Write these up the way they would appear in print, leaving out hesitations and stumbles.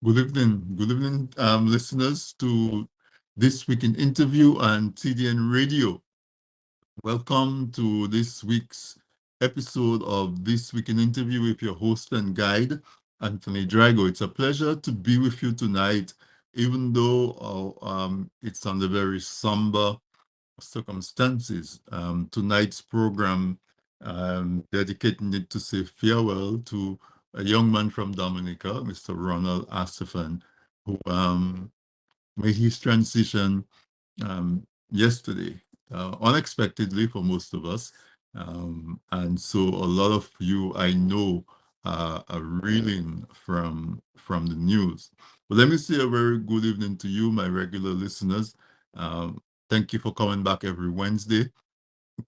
Good evening, listeners to This Week in Interview and TDN Radio. Welcome to this week's episode of This Week in Interview with your host and guide, Anthony Drago. It's a pleasure to be with you tonight, even though it's under very somber circumstances. Tonight's program, dedicating it to say farewell to a young man from Dominica, Mr. Ronald Astaphan, who made his transition yesterday, unexpectedly for most of us. And so a lot of you I know are reeling from the news. But let me say a very good evening to you, my regular listeners. Thank you for coming back every Wednesday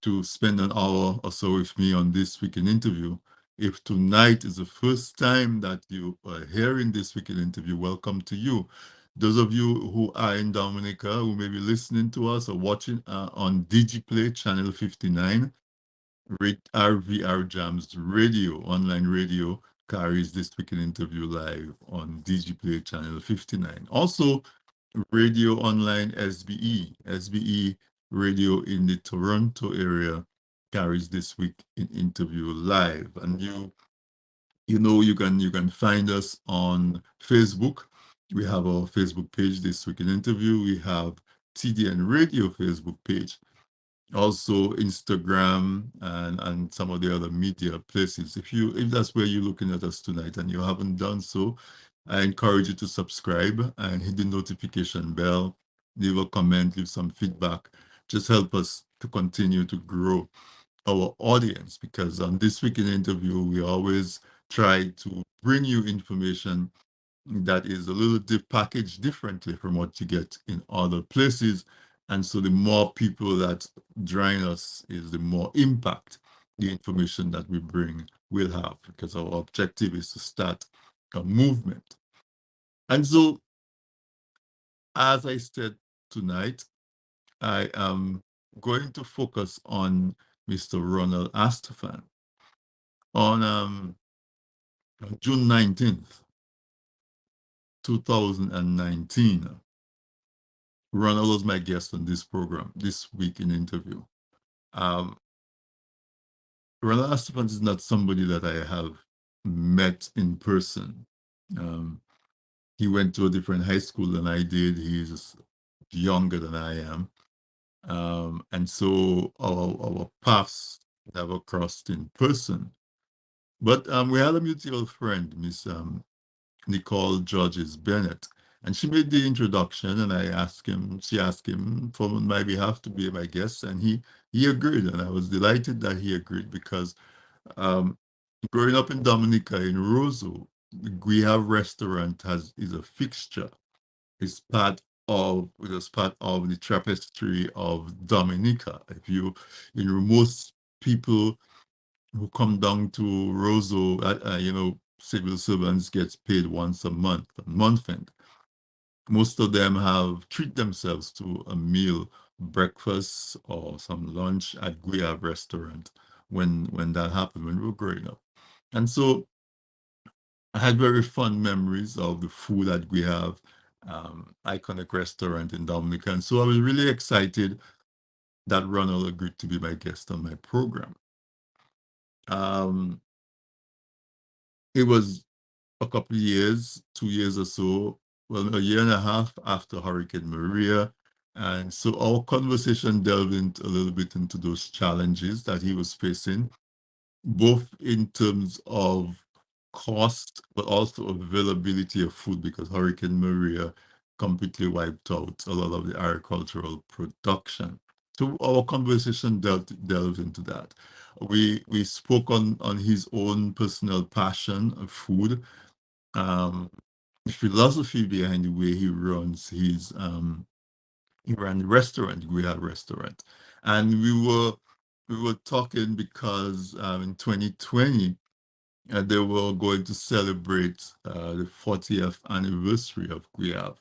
to spend an hour or so with me on This Week in Interview. If tonight is the first time that you are hearing This Week in Interview, welcome to you. Those of you who are in Dominica, who may be listening to us or watching on DigiPlay Channel 59, RVR Jams Radio, online radio, carries This Week in Interview live on DigiPlay Channel 59. Also, Radio Online SBE Radio in the Toronto area carries This Week in Interview live. And you can find us on Facebook. We have our Facebook page, This Week in Interview. We have TDN Radio Facebook page, also Instagram and some of the other media places. If that's where you're looking at us tonight and you haven't done so, I encourage you to subscribe and hit the notification bell, leave a comment, leave some feedback. Just help us to continue to grow our audience, because on This Week in Interview, we always try to bring you information that is a little packaged differently from what you get in other places. And so the more people that join us is the more impact the information that we bring will have, because our objective is to start a movement. And so, as I said tonight, I am going to focus on Mr. Ronald Astaphan. On June 19th, 2019, Ronald was my guest on this program, This Week in Interview. Um, Ronald Astaphan is not somebody that I have met in person. Um, he went to a different high school than I did. He's younger than I am. And so our paths never crossed in person. But we had a mutual friend, Miss Nicole Georges Bennett. And she made the introduction, and she asked him for my behalf to be my guest, and he agreed. And I was delighted that he agreed, because um, growing up in Dominica, in Roseau, the GUIYAVE restaurant is a fixture. It was part of the tapestry of Dominica. Most people who come down to Roseau, civil servants gets paid once a month, on month end. Most of them have treat themselves to a meal, breakfast or some lunch at GUIYAVE restaurant when that happened when we were growing up. And so I had very fond memories of the food at GUIYAVE, iconic restaurant in Dominica. And so I was really excited that Ronald agreed to be my guest on my program. Um, it was a couple of years, 2 years or so, well, a year and a half after Hurricane Maria. And so our conversation delved into a little bit into those challenges that he was facing, both in terms of cost, but also availability of food, because Hurricane Maria completely wiped out a lot of the agricultural production. So our conversation delved into that. We spoke on his own personal passion of food, um, philosophy behind the way he ran the restaurant. We had a restaurant, and we were talking because in 2020 they were going to celebrate the 40th anniversary of GUIYAVE,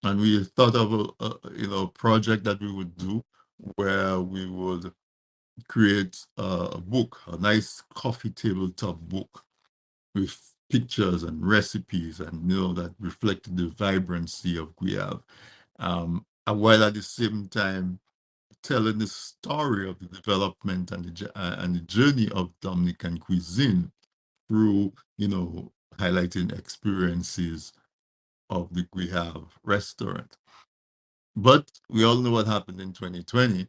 and we thought of a project that we would do where we would create a book, a nice coffee tabletop book with pictures and recipes, and that reflected the vibrancy of GUIYAVE, while at the same time telling the story of the development and the journey of Dominican cuisine through, highlighting experiences of the GUIYAVE restaurant. But we all know what happened in 2020.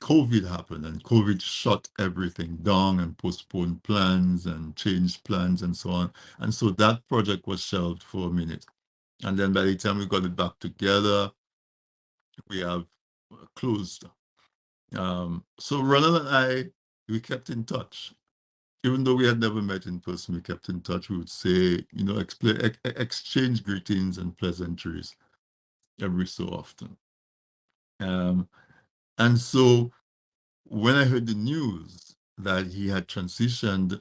COVID happened, and COVID shut everything down and postponed plans and changed plans and so on. And so that project was shelved for a minute. And then by the time we got it back together, we have closed. So Ronald and I, we kept in touch. Even though we had never met in person, we kept in touch. We would say, exchange greetings and pleasantries every so often. And so when I heard the news that he had transitioned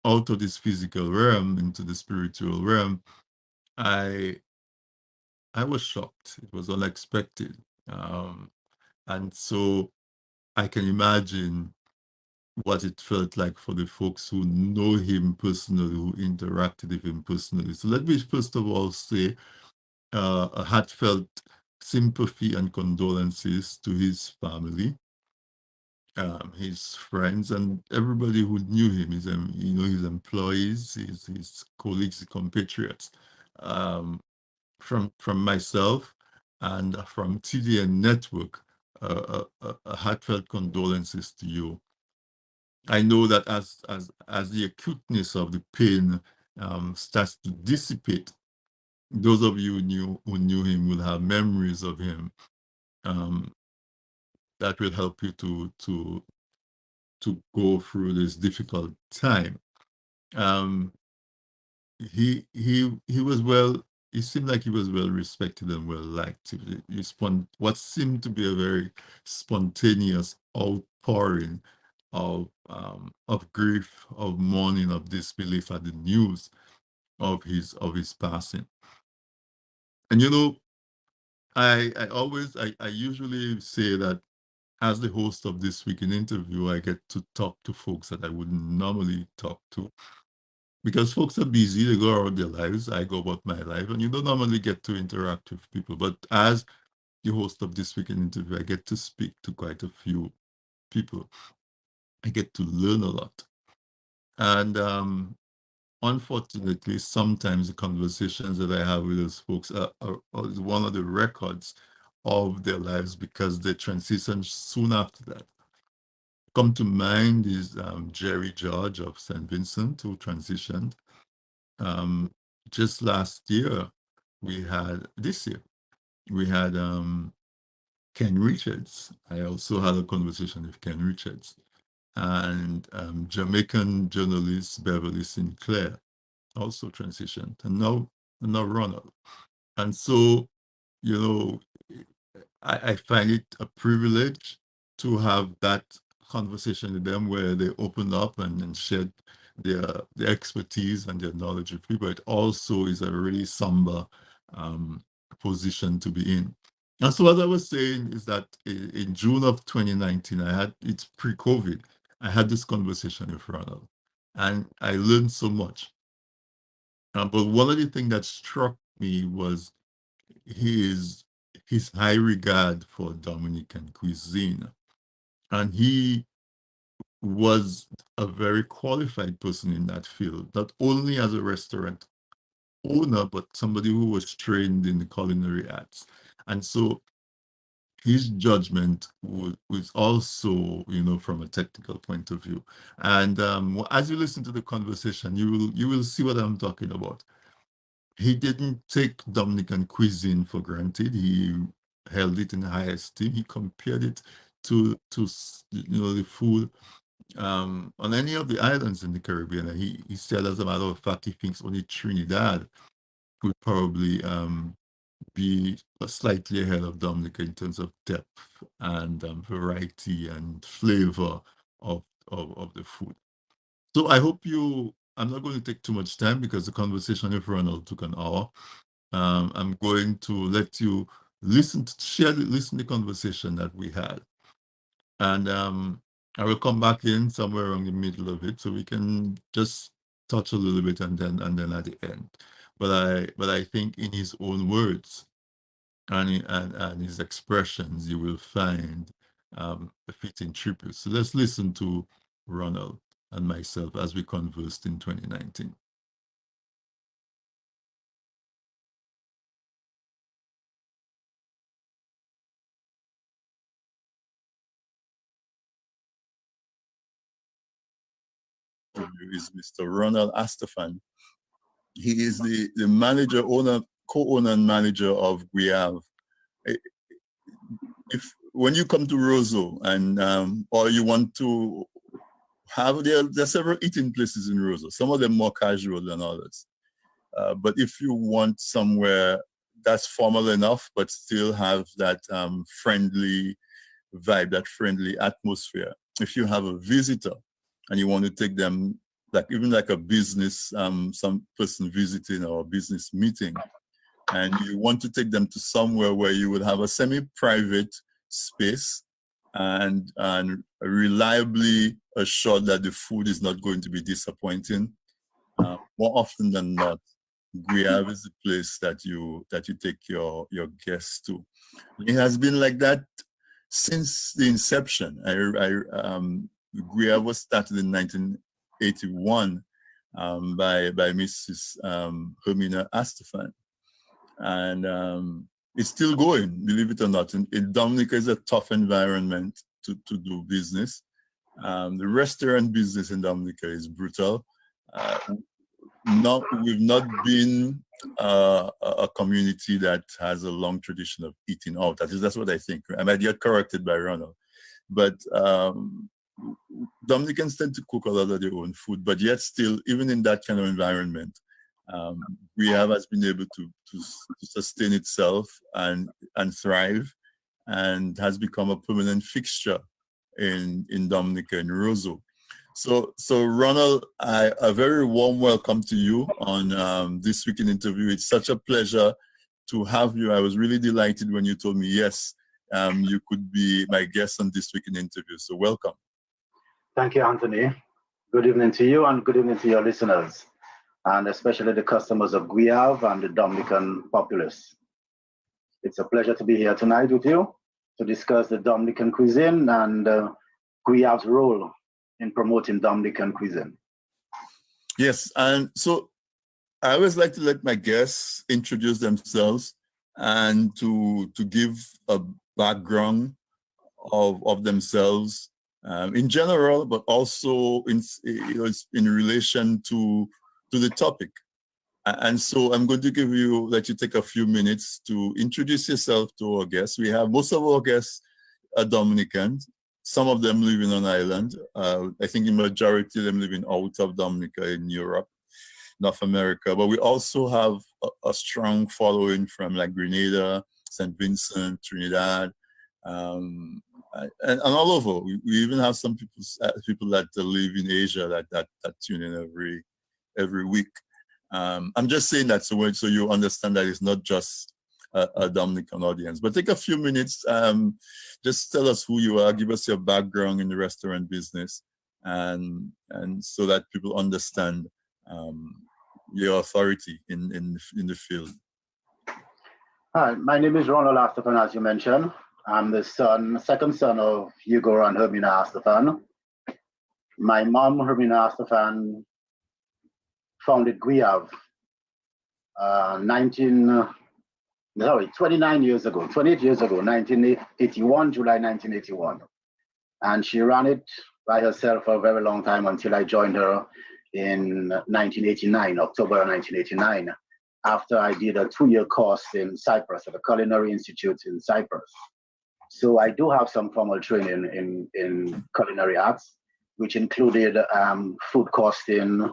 out of this physical realm into the spiritual realm, I was shocked. It was unexpected. And so I can imagine what it felt like for the folks who know him personally, who interacted with him personally. So let me first of all say a heartfelt sympathy and condolences to his family, his friends, and everybody who knew him, his employees, his colleagues, his compatriots. From myself and from TDN Network, a heartfelt condolences to you. I know that as the acuteness of the pain starts to dissipate, those of you who knew him will have memories of him that will help you to go through this difficult time. He was well. He seemed like he was well respected and well liked. What seemed to be a very spontaneous outpouring of grief, of mourning, of disbelief at the news of his passing. And I usually say that as the host of This Week in Interview, I get to talk to folks that I wouldn't normally talk to, because folks are busy, they go about their lives, I go about my life, and you don't normally get to interact with people. But as the host of This Week in Interview, I get to speak to quite a few people. I get to learn a lot. And unfortunately, sometimes the conversations that I have with those folks are one of the records of their lives, because they transition soon after that. Come to mind is Jerry George of St. Vincent, who transitioned. Just this year, we had Ken Richards. I also had a conversation with Ken Richards. And Jamaican journalist Beverly Sinclair also transitioned. And now Ronald. And so, I find it a privilege to have that conversation with them, where they open up and shared their expertise and their knowledge with people. It also is a really somber position to be in. And so, as I was saying, is that in June of 2019, it's pre-COVID, I had this conversation with Ronald, and I learned so much. But one of the things that struck me was his high regard for Dominican cuisine. And he was a very qualified person in that field, not only as a restaurant owner, but somebody who was trained in the culinary arts. And so his judgment was also, from a technical point of view. And as you listen to the conversation, you will see what I'm talking about. He didn't take Dominican cuisine for granted. He held it in high esteem. He compared it to the food on any of the islands in the Caribbean. And he said, as a matter of fact, he thinks only Trinidad would probably be slightly ahead of Dominica in terms of depth and variety and flavor of the food. So I hope I'm not going to take too much time, because the conversation with Ronald took an hour. I'm going to let you listen to the conversation that we had. And I will come back in somewhere around the middle of it, so we can just touch a little bit and then at the end. But I think in his own words and his expressions, you will find a fitting tribute. So let's listen to Ronald and myself as we conversed in 2019. Is Mr. Ronald Astaphan. He is the manager, owner, co-owner and manager of GUIYAVE. If when you come to Roseau and or you want to have there are several eating places in Roseau, some of them more casual than others. But if you want somewhere that's formal enough but still have that friendly vibe, that friendly atmosphere, if you have a visitor and you want to take them, like even like a business, some person visiting or a business meeting, and you want to take them to somewhere where you would have a semi-private space and reliably assured that the food is not going to be disappointing, more often than not, GUIYAVE is the place that you take your guests to. It has been like that since the inception. GUIYAVE was started in 1981 by Mrs. Hermina Astaphan, and it's still going, believe it or not. In Dominica is a tough environment to do business. The restaurant business in Dominica is brutal. We've not been a community that has a long tradition of eating out. At least that's what I think. I might get corrected by Ronald, but Dominicans tend to cook a lot of their own food, but yet still, even in that kind of environment, GUIYAVE has been able to sustain itself and thrive, and has become a permanent fixture in Dominica and Roseau. So Ronald, a very warm welcome to you on This Week in Interview. It's such a pleasure to have you. I was really delighted when you told me yes, you could be my guest on This Week in Interview. So welcome. Thank you, Anthony. Good evening to you and good evening to your listeners, and especially the customers of GUIYAVE and the Dominican populace. It's a pleasure to be here tonight with you to discuss the Dominican cuisine and GUIYAVE's role in promoting Dominican cuisine. Yes, and so I always like to let my guests introduce themselves and to give a background of themselves in general, but also in relation to the topic. And so I'm going to let you take a few minutes to introduce yourself to our guests. We have most of our guests are Dominicans. Some of them living on island. I think the majority of them living out of Dominica in Europe, North America. But we also have a strong following from like Grenada, St. Vincent, Trinidad, and all over. We even have some people that live in Asia that tune in every week. I'm just saying that so you understand that it's not just a Dominican audience. But take a few minutes, just tell us who you are, give us your background in the restaurant business, and so that people understand your authority in the field. Hi, my name is Ronald Astaphan, as you mentioned. I'm the second son of Hugo and Hermina Astaphan. My mom, Hermina Astaphan, founded GUIYAVE 28 years ago, 1981, July 1981. And she ran it by herself for a very long time until I joined her in 1989, October 1989, after I did a 2-year course in Cyprus at the Culinary Institute in Cyprus. So I do have some formal training in culinary arts, which included food costing,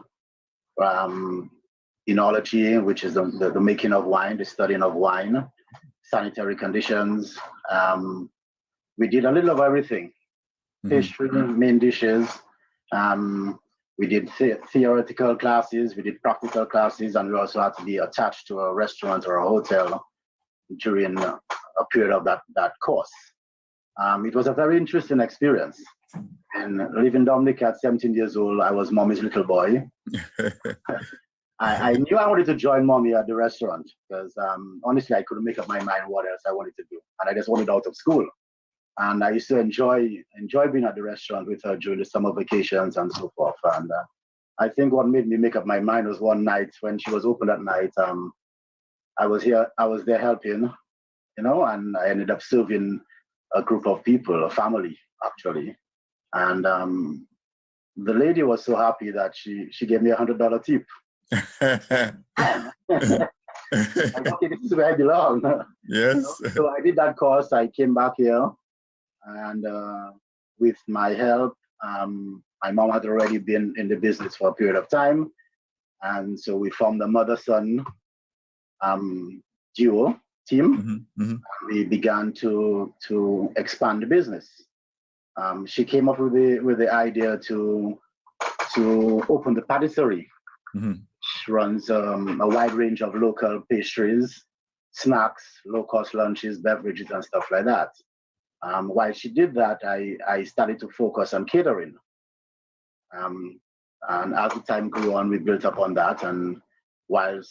enology, which is the making of wine, the studying of wine, sanitary conditions. We did a little of everything. Pastry, main dishes. We did theoretical classes, we did practical classes, and we also had to be attached to a restaurant or a hotel during a period of that course. It was a very interesting experience. And living in Dominica at 17 years old, I was mommy's little boy. I knew I wanted to join mommy at the restaurant because honestly, I couldn't make up my mind what else I wanted to do. And I just wanted out of school. And I used to enjoy being at the restaurant with her during the summer vacations and so forth. And I think what made me make up my mind was one night when she was open at night. I was there helping, and I ended up serving a group of people, a family actually. And the lady was so happy that she gave me $100 tip. I thought, okay, this is where I belong. Yes. So I did that course. I came back here, and with my help, my mom had already been in the business for a period of time, and so we formed a mother-son duo team. We began to expand the business. She came up with the idea to open the patisserie. She runs a wide range of local pastries, snacks, low-cost lunches, beverages, and stuff like that. While she did that, I started to focus on catering. And as the time grew on, we built up on that. And whilst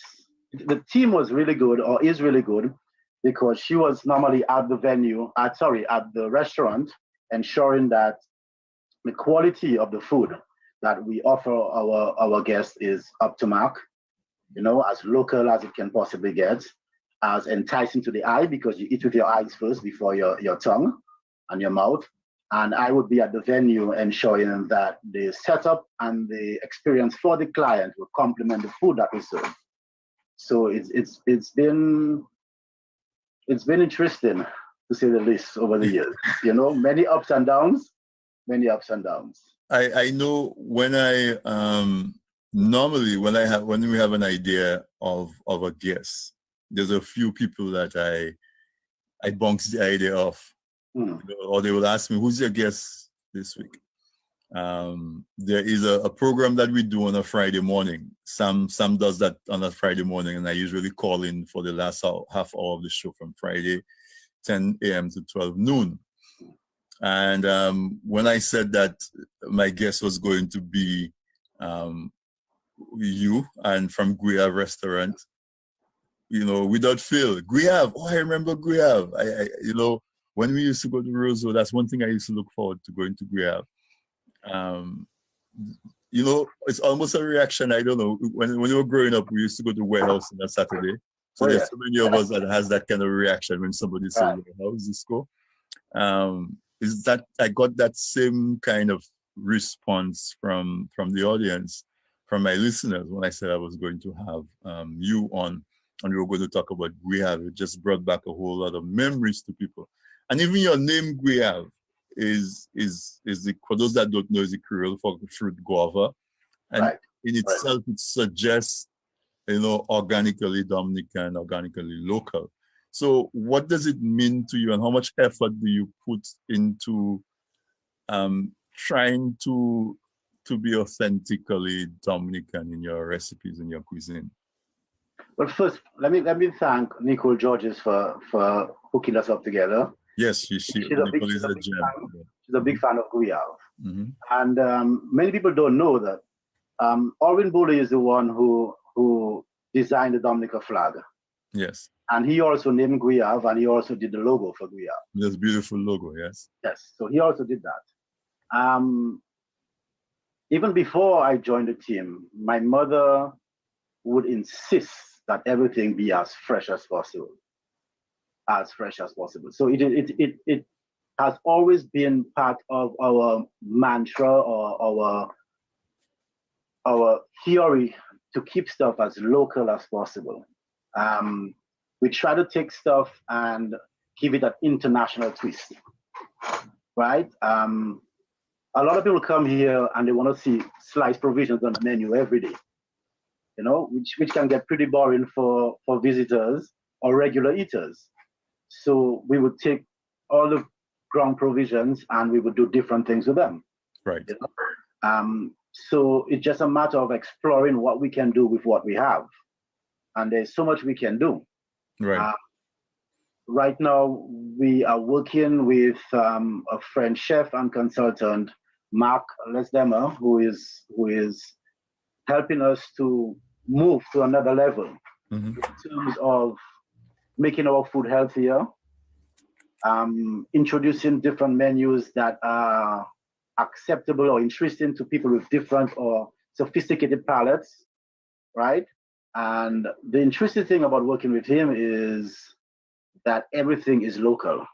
the team was really good, or is really good, because she was normally at the at the restaurant, ensuring that the quality of the food that we offer our guests is up to mark, as local as it can possibly get, as enticing to the eye, because you eat with your eyes first before your tongue and your mouth. And I would be at the venue ensuring that the setup and the experience for the client will complement the food that we serve. So it's been interesting, to say the least, over the years. Many ups and downs. I know when normally when we have an idea of a guest, there's a few people that I bounce the idea off, or they will ask me, "Who's your guest this week?" There is a program that we do on a Friday morning. Sam does that on a Friday morning, and I usually call in for the last half hour of the show from Friday, 10 a.m. to 12 noon. And when I said that my guest was going to be you and from GUIYAVE restaurant, without fail, GUIYAVE. Oh, I remember GUIYAVE. I when we used to go to Roseau, that's one thing I used to look forward to, going to GUIYAVE. It's almost a reaction. I don't know. When we were growing up, we used to go to warehouse on a Saturday. So there's so many of us that has that kind of reaction when somebody says, "How's this go?" Is that I got that same kind of response from the audience, from my listeners, when I said I was going to have you on, and we were going to talk about GUIYAVE. It just brought back a whole lot of memories to people. And even your name GUIYAVE is for those that don't know, is the Creole for fruit guava, and in itself it suggests organically Dominican, organically local. So what does it mean to you, and how much effort do you put into trying to be authentically Dominican in your recipes and your cuisine? Well, first, let me thank Nicole Georges for hooking us up together. Yes, she's a big fan of GUIYAVE. And many people don't know that Alvin Booley is the one who designed the Dominica flag. Yes. And he also named GUIYAVE, and he also did the logo for GUIYAVE. This beautiful logo, yes. Yes, so he also did that. Even before I joined the team, my mother would insist that everything be as fresh as possible. So it has always been part of our mantra, or our theory, to keep stuff as local as possible. We try to take stuff and give it an international twist, right? A lot of people come here and they want to see sliced provisions on the menu every day, which can get pretty boring for visitors or regular eaters. So we would take all the ground provisions and we would do different things with them. Right. So it's just a matter of exploring what we can do with what we have. And there's so much we can do. Right. right now we are working with a French chef and consultant, Mark Lesdemer, who is helping us to move to another level in terms of making our food healthier, introducing different menus that are acceptable or interesting to people with different or sophisticated palates, right? And the interesting thing about working with him is that everything is local.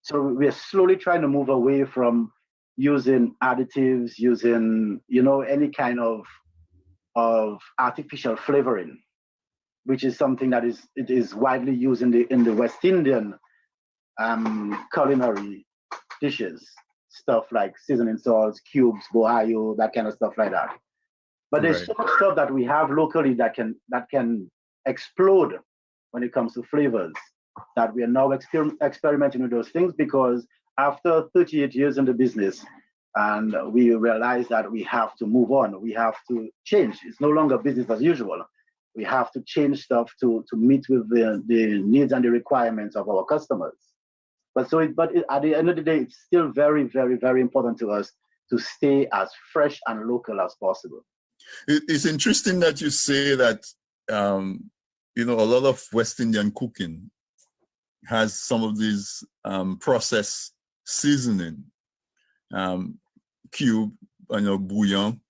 So we are slowly trying to move away from using additives, using any kind of artificial flavoring, which is something that is widely used in the West Indian culinary dishes, stuff like seasoning salts, cubes, bohayo, that kind of stuff like that. But there's so much stuff that we have locally that can explode when it comes to flavors, that we are now experimenting with those things, because after 38 years in the business, and we realize that we have to move on, we have to change. It's no longer business as usual. We have to change stuff to meet with the needs and the requirements of our customers. But at the end of the day, it's still very, very, very important to us to stay as fresh and local as possible. It's interesting that you say that, a lot of West Indian cooking has some of these processed seasoning, cube, bouillon,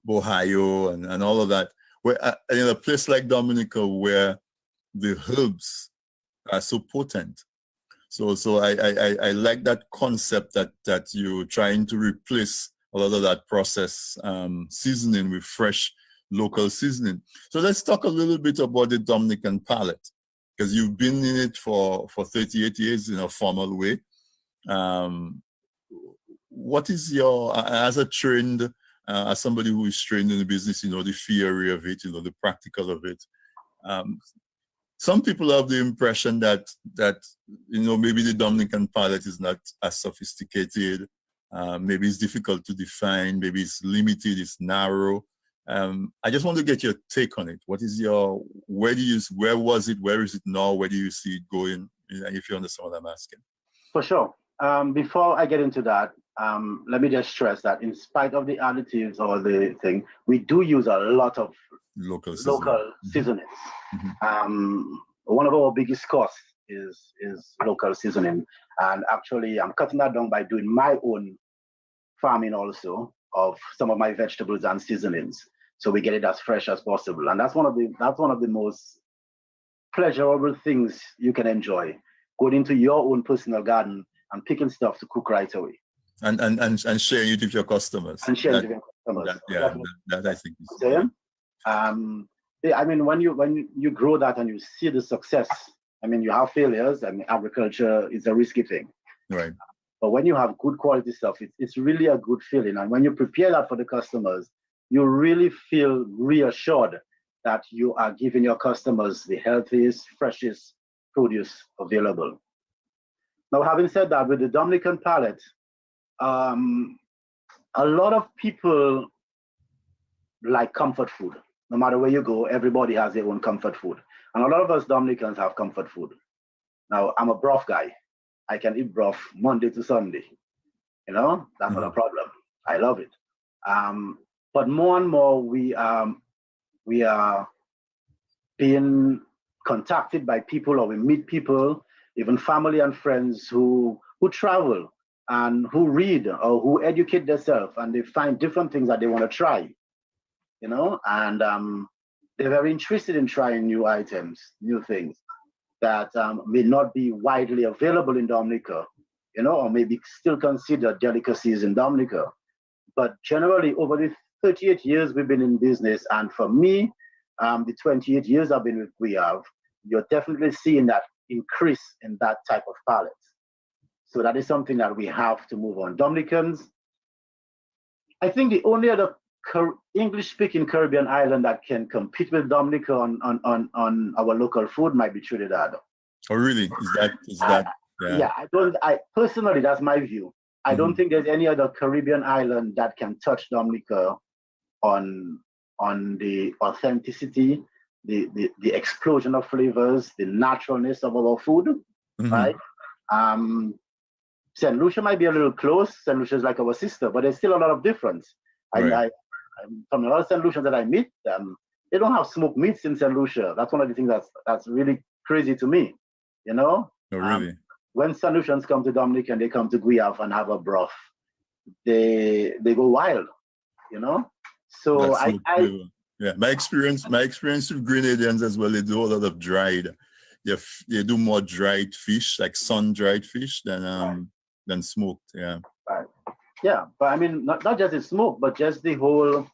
bohayo, and all of that. Where in a place like Dominica, where the herbs are so potent, so I like that concept that you're trying to replace a lot of that processed seasoning with fresh local seasoning. So let's talk a little bit about the Dominican palate, because you've been in it for 38 years in a formal way. What is your, as as somebody who is trained in the business, the theory of it, the practical of it. Some people have the impression that maybe the Dominican palate is not as sophisticated. Maybe it's difficult to define. Maybe it's limited. It's narrow. I just want to get your take on it. What is where was it? Where is it now? Where do you see it going? If you understand what I'm asking. For sure. Before I get into that, let me just stress that in spite of the additives or the thing, we do use a lot of local seasonings. One of our biggest costs is local seasoning. And actually, I'm cutting that down by doing my own farming also of some of my vegetables and seasonings, so we get it as fresh as possible. And that's one of the most pleasurable things you can enjoy, going into your own personal garden and picking stuff to cook right away. And sharing it with your customers. And sharing it with your customers. That I think is. I mean, when you grow that and you see the success, I mean, you have failures. I mean, agriculture is a risky thing. Right. But when you have good quality stuff, it's really a good feeling. And when you prepare that for the customers, you really feel reassured that you are giving your customers the healthiest, freshest produce available. Now, having said that, with the Dominican palate, a lot of people like comfort food. No matter where you go, everybody has their own comfort food. And a lot of us Dominicans have comfort food. Now, I'm a broth guy. I can eat broth Monday to Sunday. That's not a problem. I love it. But more and more, we are being contacted by people, or we meet people, even family and friends who travel and who read or who educate themselves, and they find different things that they want to try. And they're very interested in trying new items, new things that may not be widely available in Dominica, or maybe still considered delicacies in Dominica. But generally, over the 38 years we've been in business, and for me, the 28 years I've been with GUIYAVE, you're definitely seeing that increase in that type of palate. So that is something that we have to move on. Dominicans, I think the only other English-speaking Caribbean island that can compete with Dominica on our local food might be Trinidad. Oh, really? Is that? Yeah. I personally, that's my view. I don't think there's any other Caribbean island that can touch Dominica on the authenticity, the explosion of flavors, the naturalness of our food, right? St. Lucia might be a little close. St. Lucia is like our sister, but there's still a lot of difference. Right. From a lot of St. Lucians that I meet, they don't have smoked meats in St. Lucia. That's one of the things that's really crazy to me, you know? Oh, really? When St. Lucians come to Dominican, they come to GUIYAVE and have a broth, they go wild, you know? So yeah, my experience with Grenadians as well, they do a lot of dried. They do more dried fish, like sun-dried fish than smoked. Yeah. Right. Yeah, but I mean, not just the smoke, but just the whole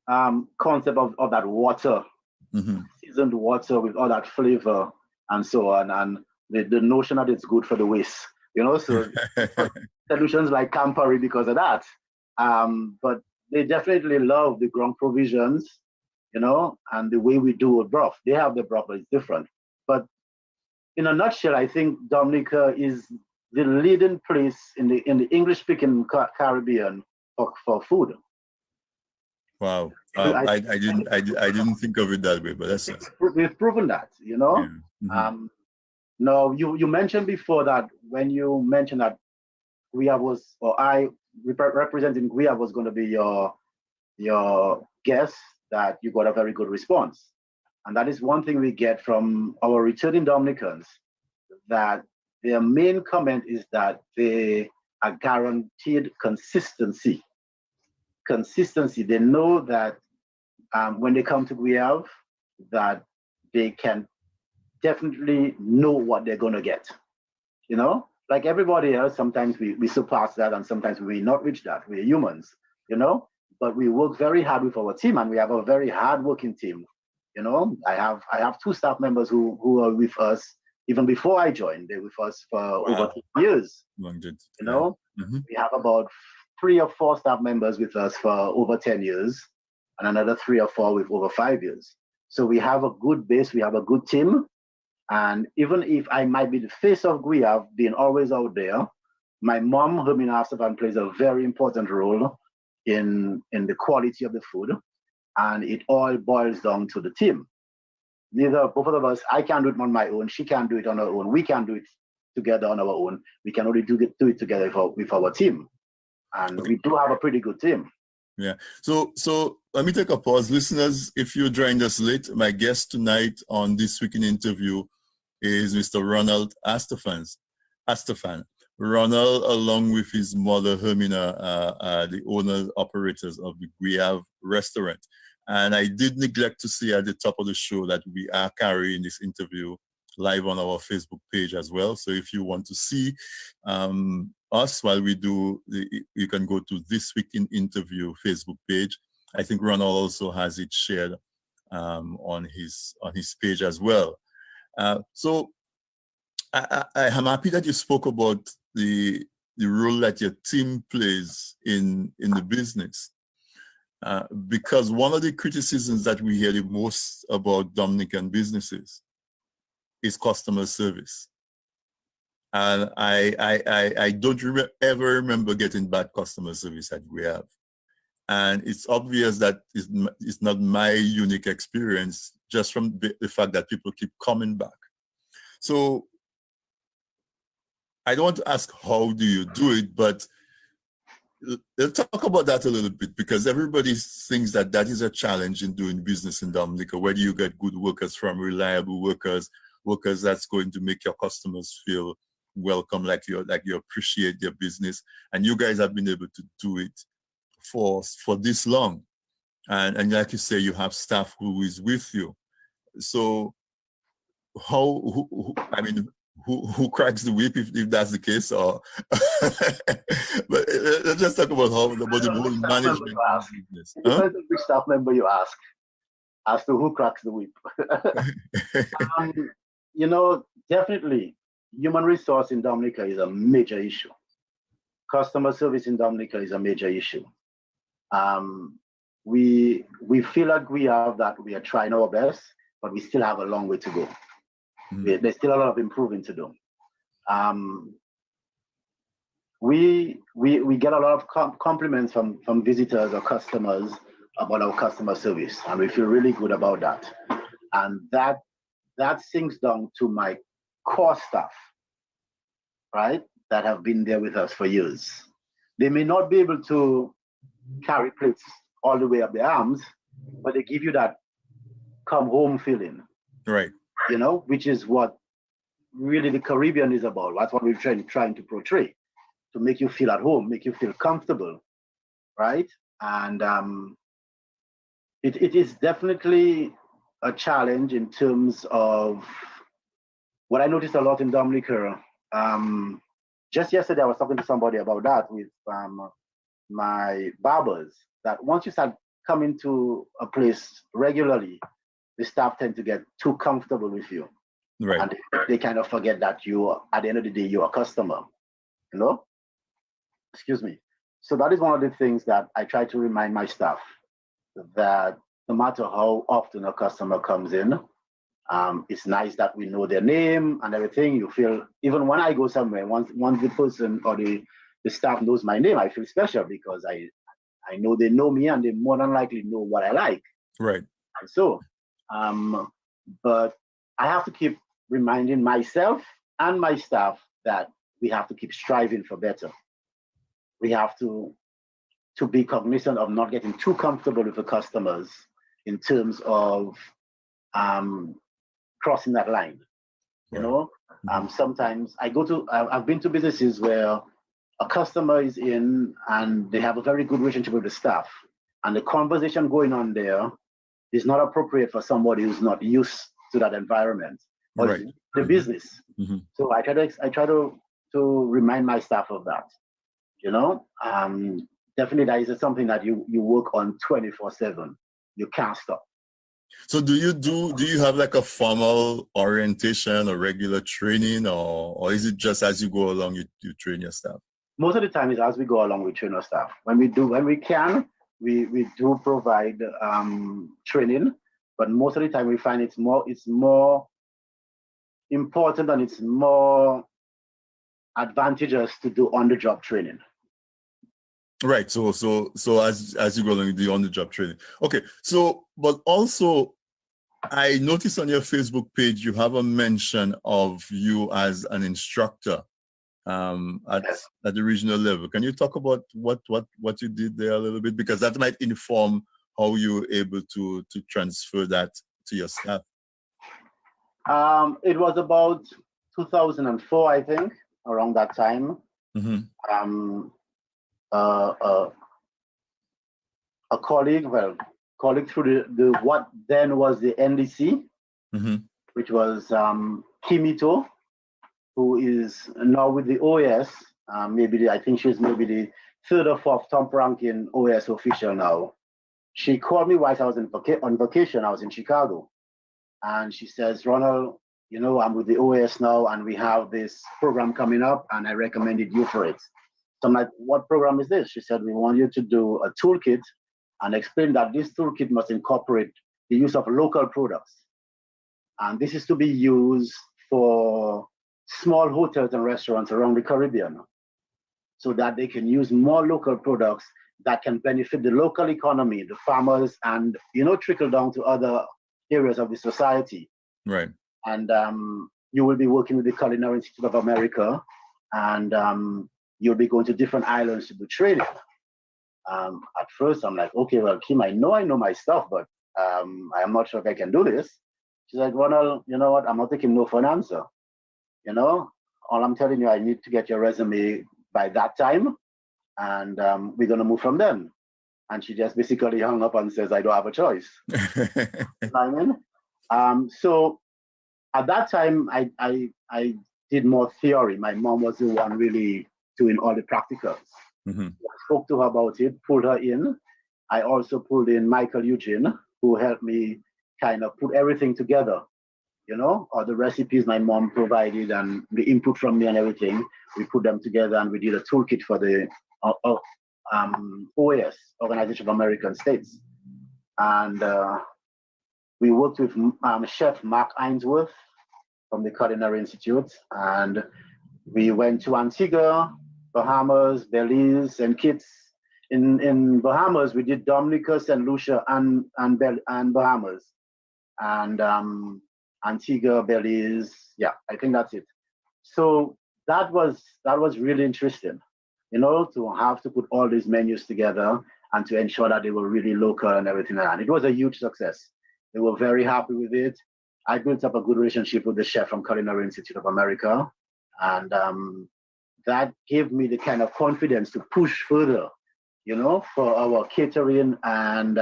concept of that water, seasoned water with all that flavor and so on, and the notion that it's good for the waist, you know. So solutions like Campari because of that. But they definitely love the ground provisions, you know, and the way we do a broth. They have the broth, but it's different. But in a nutshell, I think Dominica is the leading place in the English-speaking Caribbean for food. Wow, I didn't think of it that way, but that's we've proven that, you know. Yeah. Now you mentioned before that when you mentioned that GUIYAVE was, or I representing GUIYAVE was going to be your guest, that you got a very good response, and that is one thing we get from our returning Dominicans, that their main comment is that they are guaranteed consistency. They know that when they come to GUIYAVE, that they can definitely know what they're going to get. You know, like everybody else, sometimes we surpass that and sometimes we not reach that. We're humans, you know, but we work very hard with our team, and we have a very hard-working team. You know, I have 2 staff members who are with us even before I joined. They're with us for over 2 years. You know, we have about 3 or 4 staff members with us for over 10 years, and another 3 or 4 with over 5 years. So we have a good base, we have a good team. And even if I might be the face of GUIYAVE, being always out there, my mom, Ronald Astaphan, plays a very important role in the quality of the food. And it all boils down to the team. Both of us, I can't do it on my own, she can't do it on her own, we can't do it together on our own. We can only do it together with our team. And we do have a pretty good team. Yeah. So let me take a pause. Listeners, if you joined us late, my guest tonight on This Week in Interview is Mr. Ronald Astaphan. Ronald, along with his mother, Hermina, the owners, operators of the GUIYAVE restaurant. And I did neglect to say at the top of the show that we are carrying this interview live on our Facebook page as well. So if you want to see us while we do, you can go to This Week in Interview Facebook page. I think Ronald also has it shared on his page as well. So I am happy that you spoke about the role that your team plays in the business. Because one of the criticisms that we hear the most about Dominican businesses is customer service. And I don't ever remember getting bad customer service at GUIYAVE. And it's obvious that it's not my unique experience, just from the fact that people keep coming back. So I don't want to ask how do you do it, but let's talk about that a little bit, because everybody thinks that is a challenge in doing business in Dominica. Where do you get good workers from, reliable workers that's going to make your customers feel welcome, like you appreciate their business. And you guys have been able to do it for this long. And like you say, you have staff who is with you. So who cracks the whip if that's the case? Or but let's just talk about the whole management of business. It depends on which staff member you ask as to who cracks the whip. You know, definitely human resource in Dominica is a major issue. Customer service in Dominica is a major issue. We feel at GUIYAVE that we are trying our best, but we still have a long way to go. There's still a lot of improving to do. We get a lot of compliments from visitors or customers about our customer service, and we feel really good about that. And that sinks down to my core staff, right? That have been there with us for years. They may not be able to carry plates all the way up their arms, but they give you that come home feeling. Right. You know, which is what really the Caribbean is about. That's what we're trying to portray, to make you feel at home, make you feel comfortable, right? And it is definitely a challenge in terms of what I noticed a lot in Dominica. Just yesterday, I was talking to somebody about that with my barbers, that once you start coming to a place regularly, the staff tend to get too comfortable with you. Right. And they kind of forget that you, at the end of the day, you're a customer, you know? Excuse me. So that is one of the things that I try to remind my staff, that no matter how often a customer comes in, it's nice that we know their name and everything. You feel, even when I go somewhere, once the person or the staff knows my name, I feel special because I know they know me and they more than likely know what I like. Right. And so, but I have to keep reminding myself and my staff that we have to keep striving for better. We have to be cognizant of not getting too comfortable with the customers in do of crossing that line. You know, sometimes I've been to businesses where a customer is in and they have a very good relationship with the staff, and the conversation going on there is not appropriate for somebody who's not used to that environment or right. the business. So I try to remind my staff of that. You know, definitely that is something that you work on 24/7. You can't stop. So do you have like a formal orientation or regular training, or is it just as you go along you train your staff? Most of the time is as we go along, we train our staff. When we can, we do provide training, but most of the time we find it's more important and it's more advantageous to do on-the-job training. Right. So as you go along, you do on-the-job training. Okay. So, but also, I noticed on your Facebook page you have a mention of you as an instructor at the regional level. Can you talk about what you did there a little bit, because that might inform how you're able to transfer that to your staff? It was about 2004, I think, around that time. A colleague through the what then was the NDC, which was Kimito, who is now with the OAS. I think she's maybe the third or fourth top ranking OAS official now. She called me while I was on vacation. I was in Chicago, and she says, "Ronald, you know, I'm with the OAS now, and we have this program coming up, and I recommended you for it." So I'm like, "What program is this?" She said, "We want you to do a toolkit and explain that this toolkit must incorporate the use of local products. And this is to be used for small hotels and restaurants around the Caribbean, so that they can use more local products that can benefit the local economy, the farmers, and, you know, trickle down to other areas of the society." Right. And you will be working with the Culinary Institute of America, and you'll be going to different islands to do training. At first, I'm like, "Okay, well, Kim, I know my stuff, but I'm not sure if I can do this." She's like, "Ronald, you know what? I'm not taking no for an answer. You know, all I'm telling you, I need to get your resume by that time, and we're gonna move from then." And she just basically hung up and says, "I don't have a choice." You know what I mean? So at that time, I did more theory. My mom was the one really doing all the practicals. I spoke to her about it, pulled her in. I also pulled in Michael Eugene, who helped me kind of put everything together, you know, all the recipes my mom provided and the input from me and everything. We put them together and we did a toolkit for the OAS, Organization of American States. And we worked with Chef Mark Ainsworth from the Culinary Institute, and we went to Antigua, Bahamas, Belize, and Kitts. In Bahamas, we did Dominica, St. Lucia, and Bahamas. and Antigua, Belize. Yeah, I think that's it. So that was really interesting, to have to put all these menus together and to ensure that they were really local and everything like that. It was a huge success. They were very happy with it. I built up a good relationship with the chef from Culinary Institute of America, and that gave me the kind of confidence to push further, for our catering and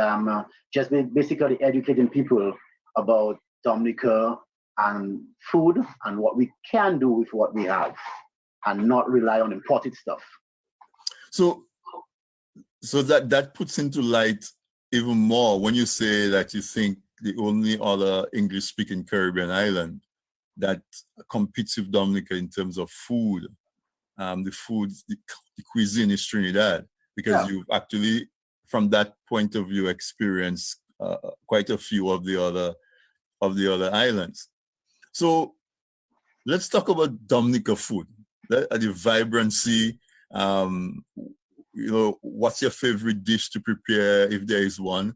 just basically educating people about Dominica and food and what we can do with what we have and not rely on imported stuff. So that puts into light even more when you say that you think the only other English-speaking Caribbean island that competes with Dominica in terms of food, the cuisine is Trinidad, because you've actually, from that point of view, experienced quite a few of the other islands. So let's talk about Dominica food, the vibrancy. What's your favorite dish to prepare, if there is one?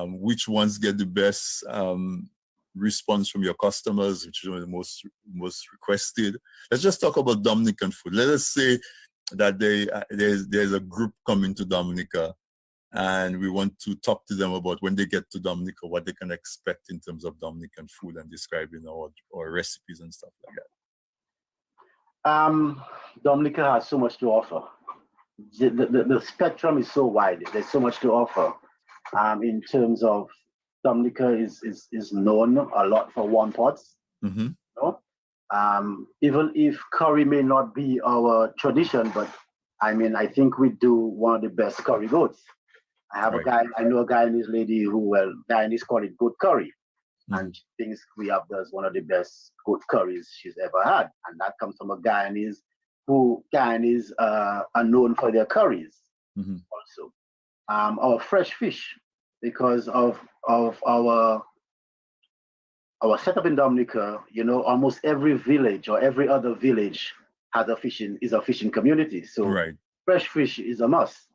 Which ones get the best response from your customers, which are the most requested? Let's just talk about Dominican food. Let us say that there's a group coming to Dominica, and we want to talk to them about when they get to Dominica, what they can expect in terms of Dominican food and describing our recipes and stuff like that. Dominica has so much to offer. The spectrum is so wide. There's so much to offer. In terms of Dominica is known a lot for one pots. Mm-hmm. Even if curry may not be our tradition, but I think we do one of the best curry goats. I know a Guyanese lady who, Guyanese call it goat curry. Mm-hmm. And she thinks GUIYAVE does one of the best goat curries she's ever had. And that comes from a Guyanese Guyanese are known for their curries. Mm-hmm. Also. Our fresh fish, because of our setup in Dominica, almost every village or every other village has a fishing community. So fresh fish is a must.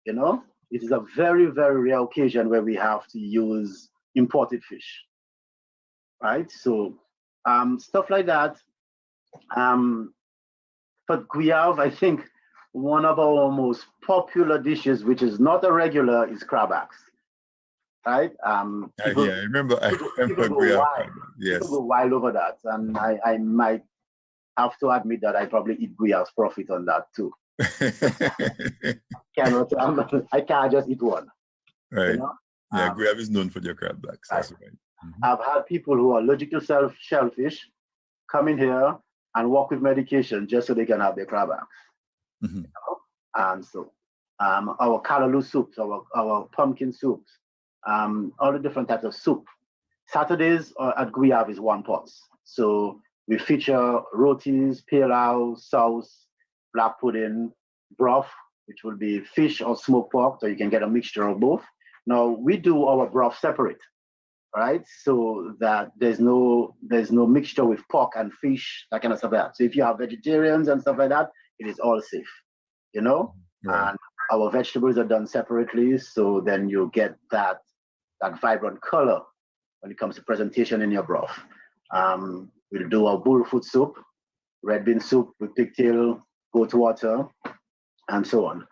It is a very, very rare occasion where we have to use imported fish. Right? So stuff like that. But GUIYAVE, I think one of our most popular dishes, which is not a regular, is crabapes. Right? I remember GUIYAVE. Yes. People go wild over that, and I might have to admit that I probably eat GUIYAVE's profit on that too. I can't just eat one. Right. Yeah, GUIYAVE is known for their crabapes. That's right. Mm-hmm. I've had people who are allergic to shellfish come in here and work with medication just so they can have their crabapes. Mm-hmm. And so our callaloo soups, our pumpkin soups, all the different types of soup. Saturdays at GUIYAVE is one pot. So we feature rotis, pilau, sauce, black pudding, broth, which will be fish or smoked pork, so you can get a mixture of both. Now we do our broth separate, right? So that there's no mixture with pork and fish, that kind of stuff like that. So if you have vegetarians and stuff like that, it is all safe, Right. And our vegetables are done separately, so then you get that vibrant color when it comes to presentation in your broth. We'll do our bullfoot soup, red bean soup with pigtail, goat water, and so on.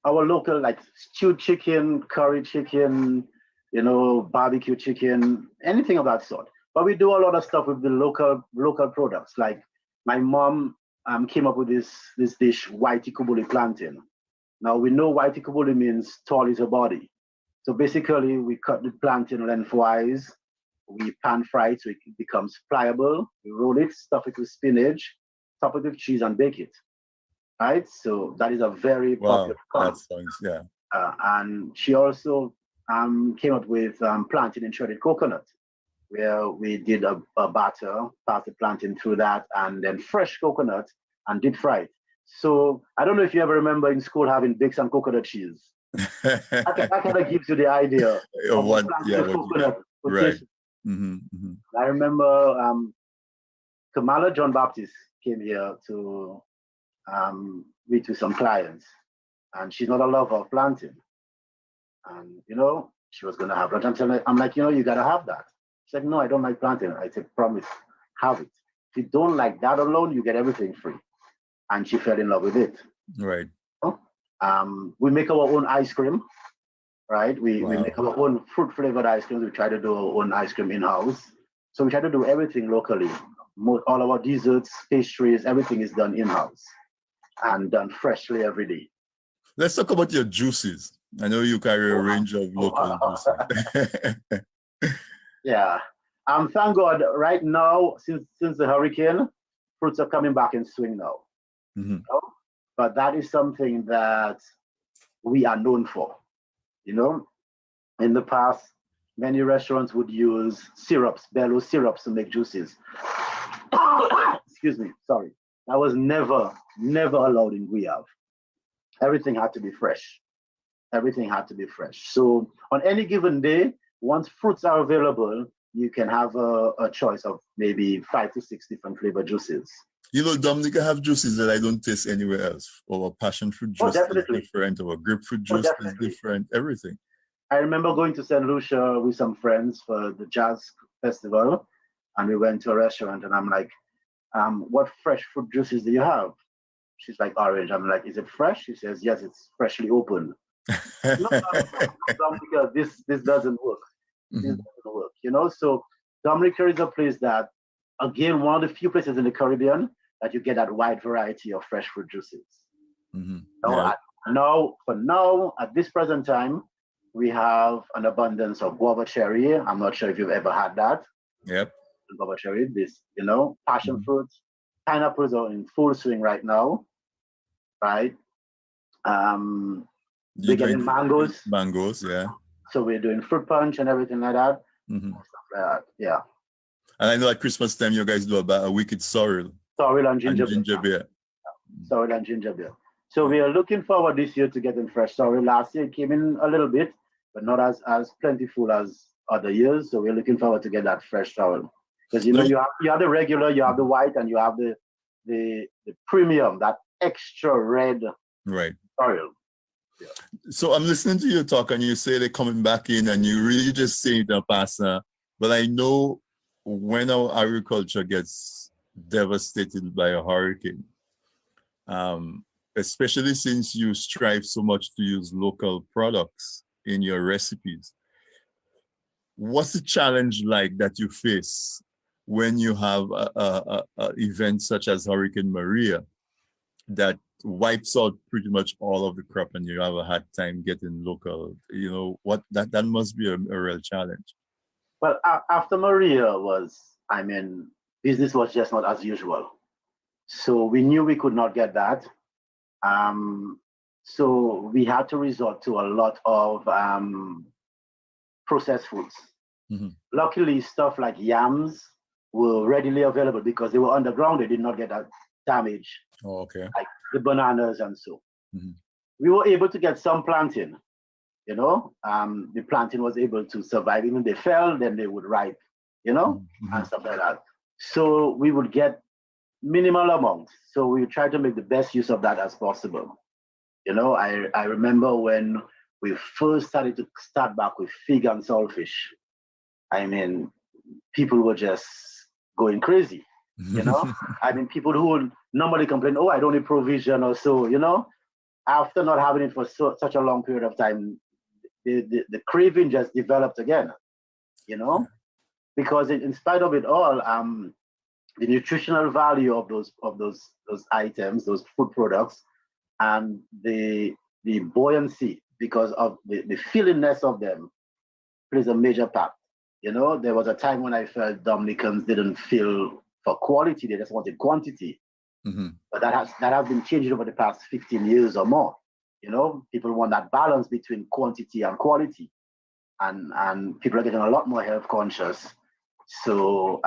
Our local, like stewed chicken, curry chicken, barbecue chicken, anything of that sort. But we do a lot of stuff with the local products. Like my mom came up with this dish, whitey kubuli plantain. Now we know whitey kubuli means tall is a body. So basically we cut the plantain lengthwise, we pan fry it so it becomes pliable, we roll it, stuff it with spinach, top it with cheese and bake it. Right? So that is a very popular that sounds, yeah. And she also came up with plantain and shredded coconut, where we did a batter, passed the plantain through that, and then fresh coconut and deep fried. So I don't know if you ever remember in school having bakes and coconut cheese. that kind of gives you the idea of what coconut. Right. Mm-hmm, mm-hmm. I remember Kamala John Baptist came here to meet with some clients, and she's not a lover of plantain. And she was going to have lunch. I'm like, you got to have that. She's like, no, I don't like plantain. I said, promise, have it. If you don't like that alone, you get everything free. And she fell in love with it. Right. We make our own ice cream, right? We Wow. make our own fruit flavored ice cream. We try to do our own ice cream in-house. So we try to do everything locally. All our desserts, pastries, everything is done in-house and done freshly every day. Let's talk about your juices. I know you carry a range of local juices. Yeah. Thank God, right now, since the hurricane, fruits are coming back in swing now. Mm-hmm. But that is something that we are known for. In the past, many restaurants would use syrups, bellow syrups to make juices. Excuse me, sorry. That was never allowed in GUIYAVE. Everything had to be fresh. Everything had to be fresh. So on any given day, once fruits are available, you can have a choice of maybe 5 to 6 different flavor juices. Dominica have juices that I don't taste anywhere else. Our passion fruit juice is different. Our grapefruit juice is different. Everything. I remember going to St. Lucia with some friends for the jazz festival, and we went to a restaurant, and I'm like, what fresh fruit juices do you have? She's like, orange. I'm like, is it fresh? She says, yes, it's freshly opened. No, Dominica, this doesn't work. This doesn't work, So Dominica is a place that, again, one of the few places in the Caribbean that you get that wide variety of fresh fruit juices. Mm-hmm. For now, at this present time, we have an abundance of guava cherry. I'm not sure if you've ever had that. Yep. Guava cherry, passion fruits, pineapples are in full swing right now, right? We're getting mangoes. Mangoes, yeah. So we're doing fruit punch and everything like that. Mm-hmm. Stuff like that, yeah. And I know at Christmas time, you guys do a wicked sorrel. Sorrel and ginger beer. Sorrel and ginger beer. So we are looking forward this year to getting fresh sorrel. Last year it came in a little bit, but not as plentiful as other years. So we're looking forward to get that fresh sorrel. Because you have the regular, you have the white, and you have the premium, that extra red sorrel. Yeah. So I'm listening to you talk, and you say they're coming back in, and you really just say it, Pastor. But I know when our agriculture gets devastated by a hurricane, especially since you strive so much to use local products in your recipes, what's the challenge like that you face when you have a event such as Hurricane Maria that wipes out pretty much all of the crop, and you have a hard time getting local? That must be a real challenge. Well, after Maria business was just not as usual. So we knew we could not get that. So we had to resort to a lot of processed foods. Mm-hmm. Luckily, stuff like yams were readily available because they were underground. They did not get that damage. Oh, okay. Like the bananas and so. Mm-hmm. We were able to get some plantain. The plantain was able to survive. Even if they fell, then they would ripe, mm-hmm. and stuff like that. So we would get minimal amount. So we try to make the best use of that as possible. I remember when we first started to start back with fig and saltfish. People were just going crazy. People who would normally complain, oh, I don't need provision or so, after not having it for such a long period of time, the craving just developed again, because in spite of it all, the nutritional value of those items, those food products, and the buoyancy because of the fillingness of them plays a major part. There was a time when I felt Dominicans didn't feel for quality; they just wanted quantity. Mm-hmm. But that has been changing over the past 15 years or more. People want that balance between quantity and quality, and people are getting a lot more health conscious. So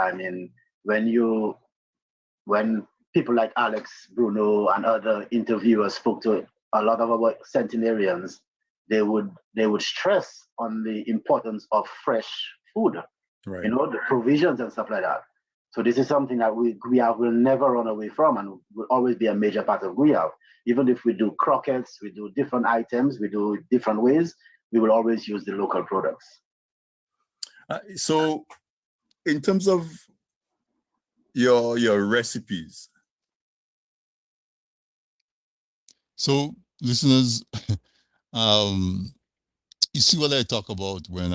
when people like Alex Bruno and other interviewers spoke to a lot of our centenarians, they would stress on the importance of fresh food, right. The provisions and stuff like that. So this is something that GUIYAVE will never run away from, and will always be a major part of GUIYAVE. Even if we do croquettes, we do different items, we do different ways, we will always use the local products. So, in terms of your recipes, so listeners, um, you see what I talk about when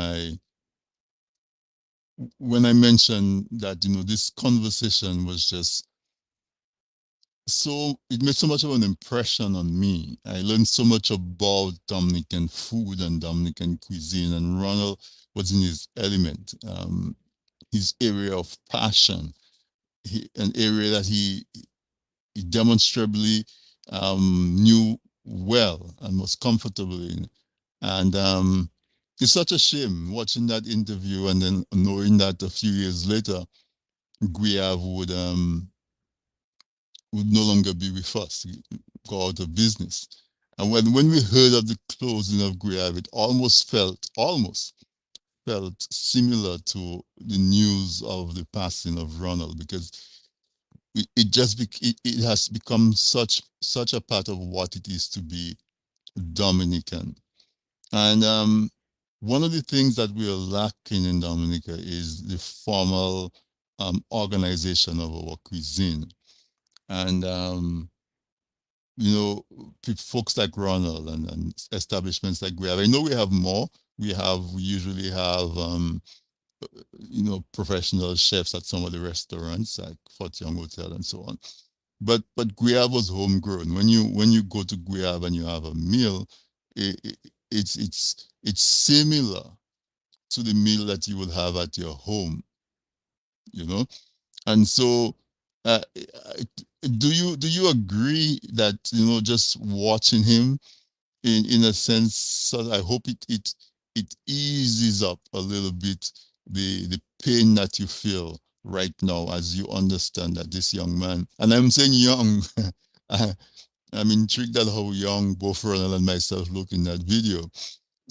I mentioned that this conversation was just so it made so much of an impression on me. I learned so much about Dominican food and Dominican cuisine, and Ronald was in his element, his area of passion, an area that he demonstrably knew well and was comfortable in. And it's such a shame watching that interview and then knowing that a few years later, GUIYAVE would no longer be with us, go out of business. And when we heard of the closing of GUIYAVE, it almost felt similar to the news of the passing of Ronald, because it has become such a part of what it is to be Dominican. And one of the things that we are lacking in Dominica is the formal organization of our cuisine. And folks like Ronald and establishments like we have. I know we have more. We usually have professional chefs at some of the restaurants like Fort Young Hotel and so on. But GUIYAVE was homegrown. When you go to GUIYAVE and you have a meal, it, it's similar to the meal that you would have at your home, you know. And so, do you agree that just watching him in a sense, so I hope it eases up a little bit the pain that you feel right now as you understand that this young man, and I'm saying young, I'm intrigued at how young both Ronald and myself look in that video.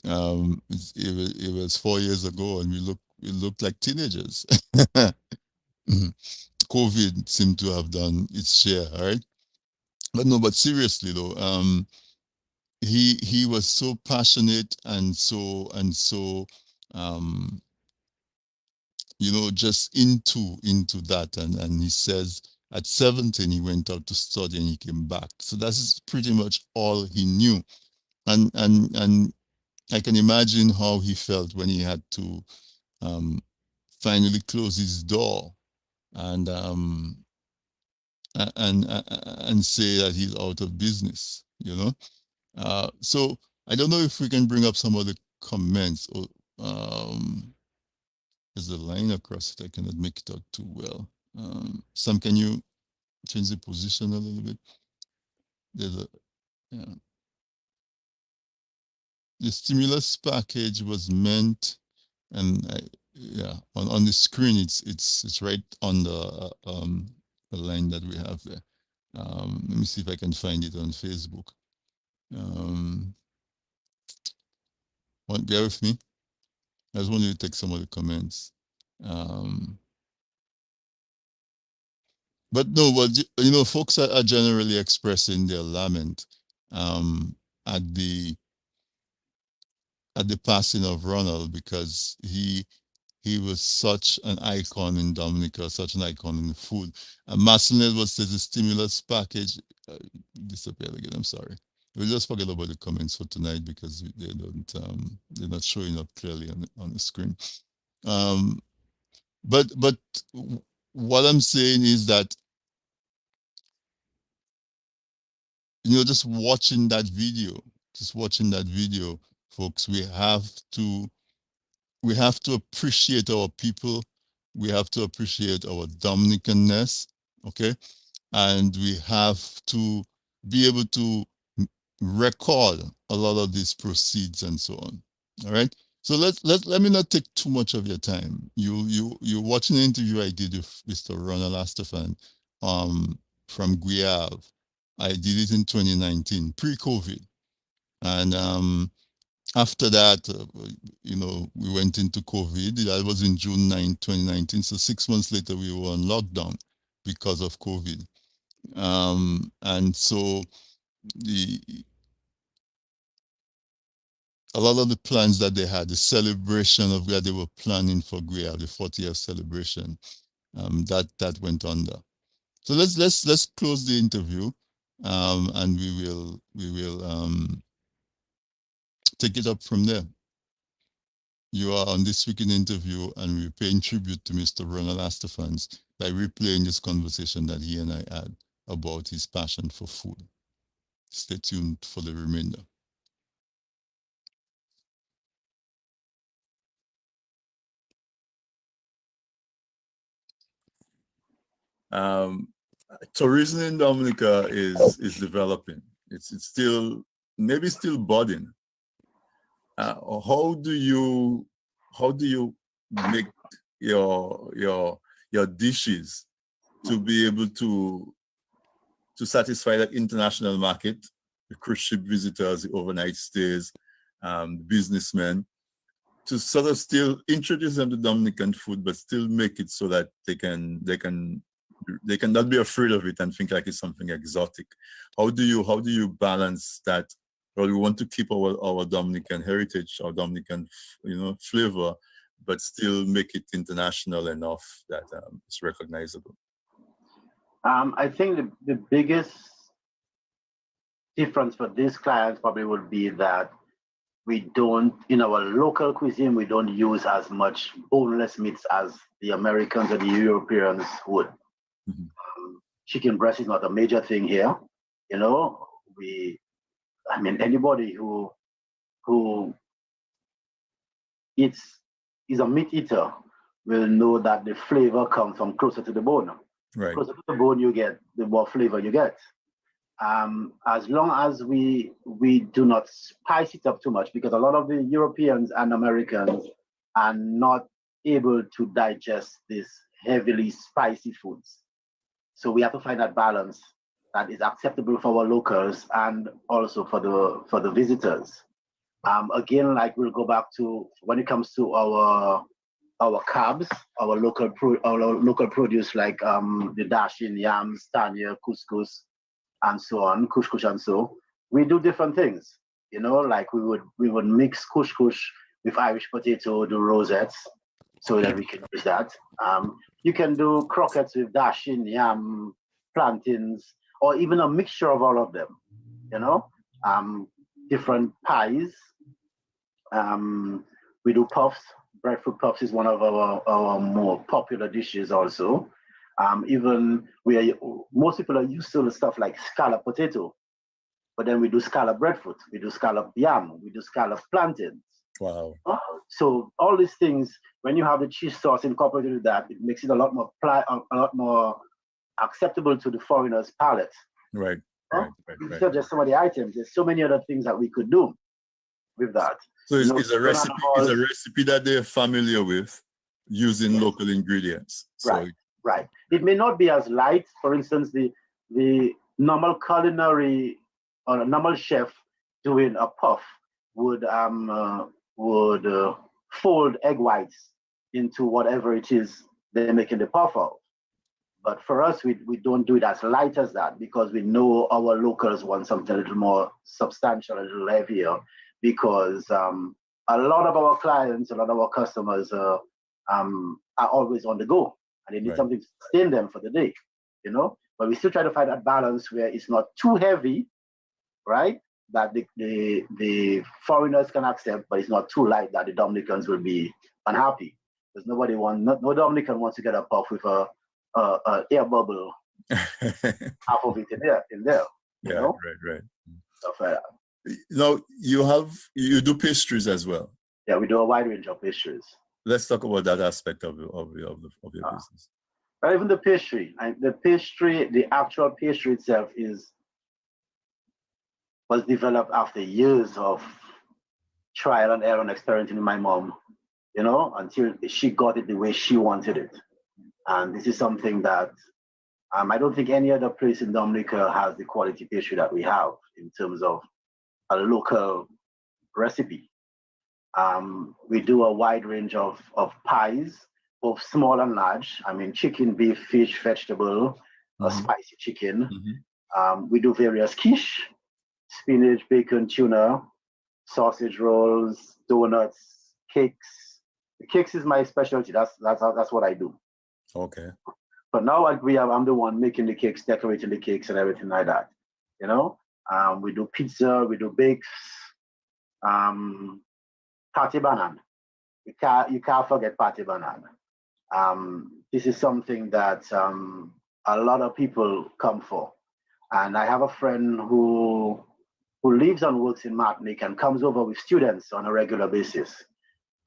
It was 4 years ago, and we looked like teenagers. COVID seemed to have done its share, all right? But no, but seriously though, he was so passionate and so um, just into that, and he says at 17 he went out to study and he came back. So that's pretty much all he knew, and I can imagine how he felt when he had to finally close his door and and say that he's out of business. So I don't know if we can bring up some of the comments. Or, there's a line across it. I cannot make it out too well. Sam, can you change the position a little bit? There's a yeah. The stimulus package was meant, and yeah, on the screen it's right on the line that we have there. Let me see if I can find it on Facebook. Bear with me. I just wanted to take some of the comments. But no, but folks are generally expressing their lament at the passing of Ronald, because he was such an icon in Dominica, such an icon in the food. And Marcelin was says the stimulus package disappeared again. I'm sorry. We'll just forget about the comments for tonight because they're not showing up clearly on the screen. But what I'm saying is that just watching that video, folks, we have to appreciate our people. We have to appreciate our Dominican-ness, okay? And we have to be able to record a lot of these proceeds and so on. All right. So let me not take too much of your time. You're watching an interview I did with Mr. Ronald Astaphan from GUIYAVE. I did it in 2019, pre-COVID. And after that, we went into COVID. That was in June 9, 2019. So 6 months later, we were on lockdown because of COVID. And so the a lot of the plans that they had, the celebration of that they were planning for GUIYAVE, the 40th celebration, that went under. So let's close the interview, and we will take it up from there. You are on This Week in Interview, and we're paying tribute to Mr. Ronald Astaphan by replaying this conversation that he and I had about his passion for food. Stay tuned for the remainder. Tourism in Dominica is developing. It's still maybe still budding. How do you make your dishes to be able to satisfy that international market, the cruise ship visitors, the overnight stays, businessmen, to sort of still introduce them to Dominican food, but still make it so that they can not be afraid of it and think like it's something exotic. How do you balance that? Well, we want to keep our Dominican heritage, our Dominican flavor, but still make it international enough that it's recognizable. I think the biggest difference for these clients probably would be that we don't, in our local cuisine, we don't use as much boneless meats as the Americans or the Europeans would. Mm-hmm. Chicken breast is not a major thing here. Anybody who is a meat eater will know that the flavor comes from closer to the bone. Right. Closer to the bone you get, the more flavor you get. As long as we do not spice it up too much, because a lot of the Europeans and Americans are not able to digest this heavily spicy foods. So we have to find that balance that is acceptable for our locals and also for the visitors. Again, like we'll go back to when it comes to our carbs, our local produce like the dashin, yams, tanya, couscous, and so on, kush and so. We do different things, like we would mix kush with Irish potato, do rosettes, so that we can use that. You can do croquettes with dashin, yam, plantains, or even a mixture of all of them, different pies. We do puffs. Breadfruit puffs is one of our more popular dishes also. Even most people are used to the stuff like scallop potato, but then we do scallop breadfruit, we do scallop yam, we do scallop plantains. Wow. So all these things, when you have the cheese sauce incorporated with that, it makes it a lot more acceptable to the foreigner's palate. Right. Right. So just some of the items. There's so many other things that we could do with that. So it's a recipe that they're familiar with using local ingredients. So Right. It may not be as light. For instance, the normal culinary or a normal chef doing a puff would fold egg whites into whatever it is they're making the puff of. But for us, we don't do it as light as that because we know our locals want something a little more substantial, a little heavier, because a lot of our clients, a lot of our customers are always on the go. And they need something to sustain them for the day, But we still try to find that balance where it's not too heavy, right? That the foreigners can accept, but it's not too light that the Dominicans will be unhappy. Because no Dominican wants to get a puff with a air bubble, half of it in there. Right. Stuff like that. You do pastries as well. Yeah, we do a wide range of pastries. Let's talk about that aspect of your business. Even the pastry, the actual pastry itself was developed after years of trial and error and experimenting with my mom, until she got it the way she wanted it. And this is something that I don't think any other place in Dominica has the quality pastry that we have in terms of a local recipe. We do a wide range of pies, both small and large. Chicken, beef, fish, vegetable, spicy chicken. Mm-hmm. We do various quiche, spinach, bacon, tuna, sausage rolls, donuts, cakes. The cakes is my specialty. That's what I do. Okay. But now at GUIYAVE, I'm the one making the cakes, decorating the cakes, and everything like that. You know, we do pizza, we do bakes, party banana. You can't forget party banana. This is something that a lot of people come for. And I have a friend who lives and works in Martinique and comes over with students on a regular basis.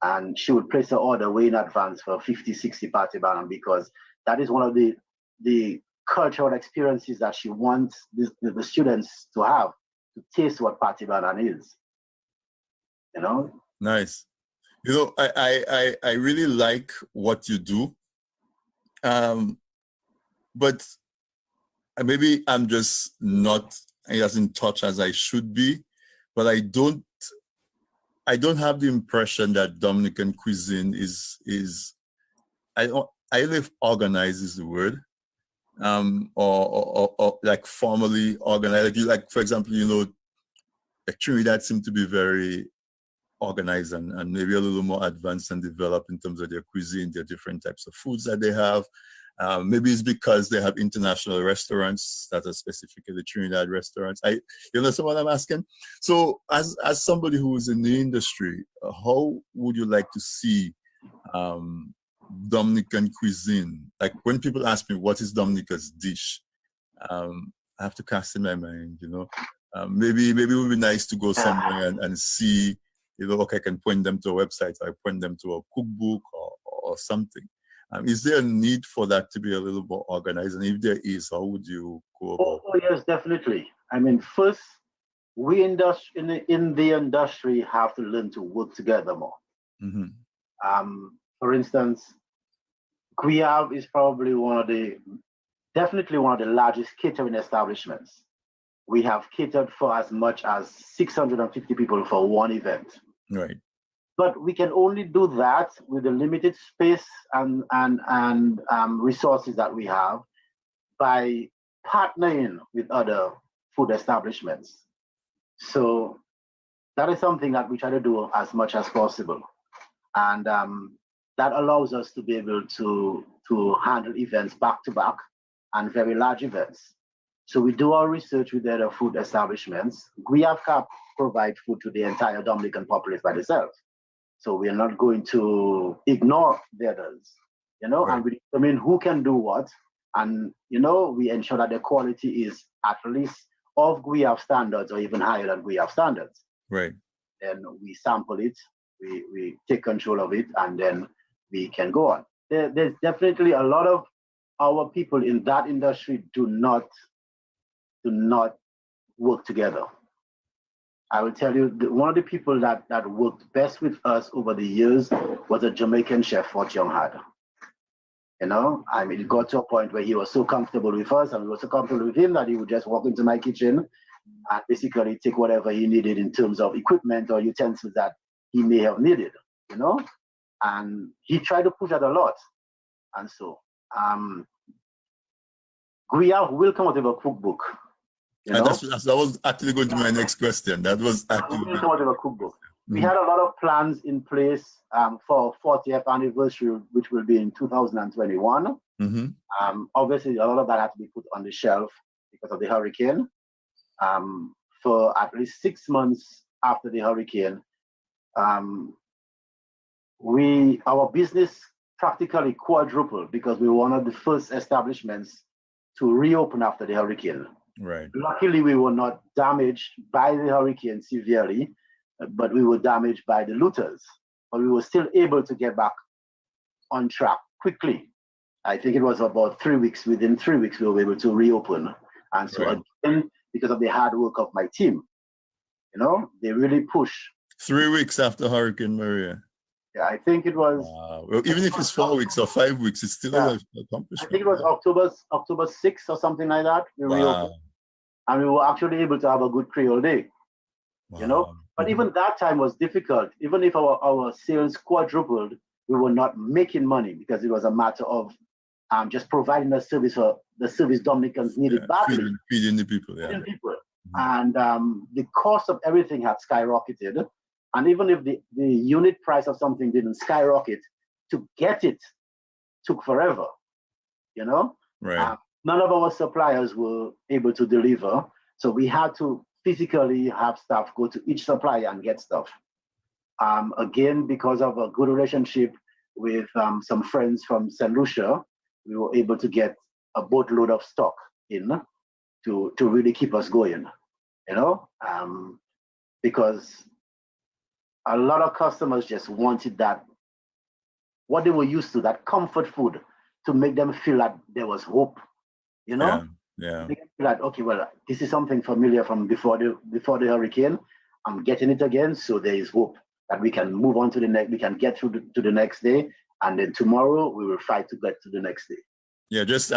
And she would place an order way in advance for 50, 60 party banana because that is one of the cultural experiences that she wants the students to have, to taste what party banana is. You know? Nice. You know, I really like what you do. But maybe I'm just not as in touch as I should be, but I don't have the impression that Dominican cuisine is I don't if organized is the word, or like formally organized. Like for example, you know, Trinidad seem to be very organized and maybe a little more advanced and developed in terms of their cuisine, their different types of foods that they have. Maybe it's because they have international restaurants that are specifically Trinidad restaurants. You understand what I'm asking? So as somebody who is in the industry, how would you like to see Dominican cuisine? Like when people ask me, what is Dominica's dish? I have to cast in my mind, you know. Maybe it would be nice to go somewhere and see, you know, okay, I can point them to a website, or I point them to a cookbook or something. Is there a need for that to be a little more organized? And if there is, how would you go about it? Oh yes, definitely. I mean, first, we in the industry have to learn to work together more. Mm-hmm. For instance, GUIYAVE is probably definitely one of the largest catering establishments. We have catered for as much as 650 people for one event. Right. But we can only do that with the limited space and resources that we have by partnering with other food establishments. So that is something that we try to do as much as possible. And that allows us to be able to handle events back to back and very large events. So we do our research with the other food establishments. GUIYAVE can't provide food to the entire Dominican populace by themselves. So we are not going to ignore the others, you know, right. And we determine who can do what. And, you know, we ensure that the quality is at least of GUIYAVE standards or even higher than GUIYAVE standards. Right. Then we sample it, we take control of it, and then we can go on. There's definitely a lot of our people in that industry do not work together. I will tell you, one of the people that worked best with us over the years was a Jamaican chef, Fort Young had. You know, I mean, it got to a point where he was so comfortable with us and we were so comfortable with him that he would just walk into my kitchen and basically take whatever he needed in terms of equipment or utensils that he may have needed, you know? And he tried to push that a lot. And so, GUIYAVE will come out with a cookbook. That was actually going to be my next question. That was actually we will come out with a cookbook. Mm-hmm. We had a lot of plans in place for 40th anniversary, which will be in 2021. Mm-hmm. Obviously, a lot of that had to be put on the shelf because of the hurricane. For at least 6 months after the hurricane, our business practically quadrupled because we were one of the first establishments to reopen after the hurricane. Right. Luckily, we were not damaged by the hurricane severely, but we were damaged by the looters. But we were still able to get back on track quickly. I think it was about 3 weeks. Within 3 weeks, we were able to reopen. And so again, because of the hard work of my team, you know, they really push. 3 weeks after Hurricane Maria. Yeah, I think it was. Wow. Well, even if it's 4 weeks or 5 weeks, it's still an accomplishment. I think it was October 6th or something like that. We reopened. And we were actually able to have a good Creole day, you know. But even that time was difficult. Even if our sales quadrupled, we were not making money because it was a matter of just providing the service for the service Dominicans needed badly. Feeding the people, yeah. Feeding people. and the cost of everything had skyrocketed. And even if the unit price of something didn't skyrocket, to get it took forever, you know? Right. None of our suppliers were able to deliver. So we had to physically have staff go to each supplier and get stuff. Again, because of a good relationship with some friends from St. Lucia, we were able to get a boatload of stock in to really keep us going, you know? Because a lot of customers just wanted that, what they were used to, that comfort food, to make them feel that there was hope, you know? Yeah. Make them feel like, okay, well, this is something familiar from before the hurricane. I'm getting it again, so there is hope that we can move on to the next, we can get through to the next day, and then tomorrow we will fight to get to the next day. Yeah, just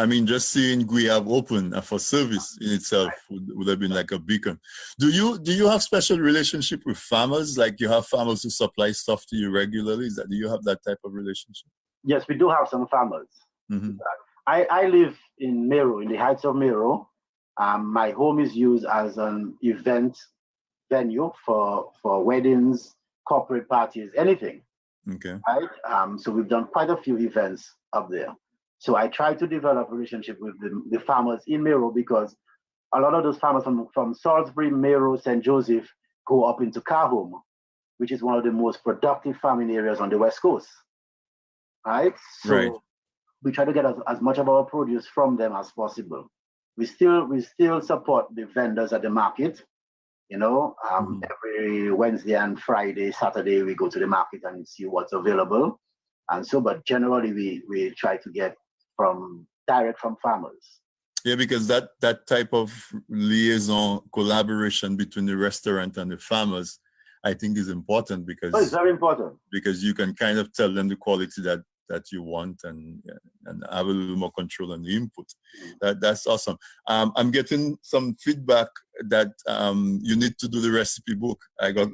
seeing GUIYAVE open for service in itself would have been like a beacon. Do you have special relationship with farmers? Like you have farmers who supply stuff to you regularly? Do you have that type of relationship? Yes, we do have some farmers. I live in Mero, in the heights of Mero. My home is used as an event venue for weddings, corporate parties, anything. Okay. Right? So we've done quite a few events up there. So I try to develop a relationship with the farmers in Mero, because a lot of those farmers from Salisbury, Mero, St. Joseph go up into Cahome, which is one of the most productive farming areas on the West Coast. Right? So we try to get as much of our produce from them as possible. We still support the vendors at the market. You know, every Wednesday and Friday, Saturday, we go to the market and see what's available. And so, but generally we try to get direct from farmers. Yeah, because that type of liaison, collaboration between the restaurant and the farmers, I think is important, because it's very important, because you can kind of tell them the quality that you want, and have a little more control on the input. That's awesome. I'm getting some feedback that you need to do the recipe book. I got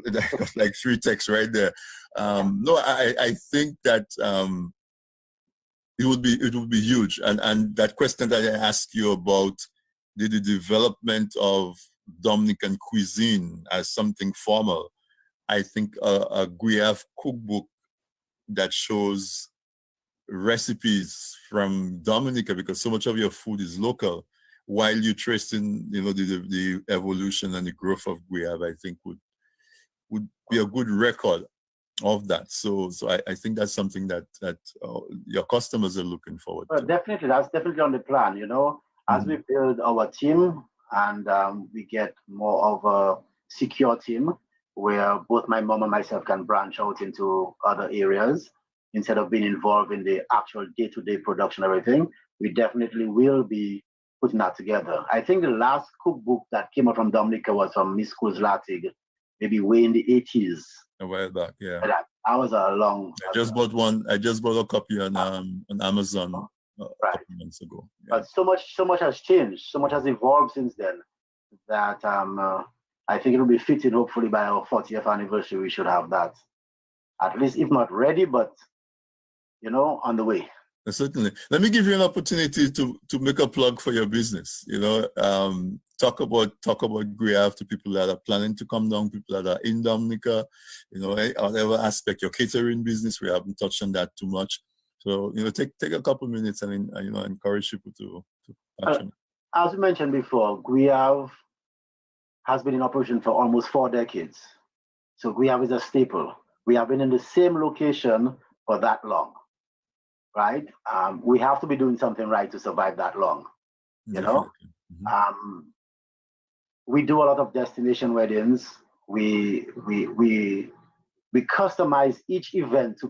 like 3 texts right there. No, I think that it would be huge. And that question that I asked you about the development of Dominican cuisine as something formal, I think a GUIYAVE cookbook that shows recipes from Dominica, because so much of your food is local, while you tracing, you know, the evolution and the growth of GUIYAVE, I think would be a good record of that. So I think that's something that your customers are looking forward to. Definitely, that's definitely on the plan. You know, as we build our team and we get more of a secure team where both my mom and myself can branch out into other areas instead of being involved in the actual day-to-day production of everything, we definitely will be putting that together. I think the last cookbook that came out from Dominica was from Miss Kuzlatig, maybe way in the 80s. A while back, yeah. That was a long. I just bought one. I just bought a copy on Amazon a couple months ago. Yeah. But so much has changed. So much has evolved since then that I think it will be fitting. Hopefully, by our 40th anniversary, we should have that, at least if not ready, but you know, on the way. Certainly. Let me give you an opportunity to make a plug for your business. You know, talk about GUIYAVE to people that are planning to come down, people that are in Dominica, you know, whatever aspect, your catering business, we haven't touched on that too much. So, you know, take a couple minutes and, you know, encourage people to touch on it. As we mentioned before, GUIYAVE has been in operation for almost 4 decades. So GUIYAVE is a staple. We have been in the same location for that long. Right? We have to be doing something right to survive that long, you know? We do a lot of destination weddings. We customize each event to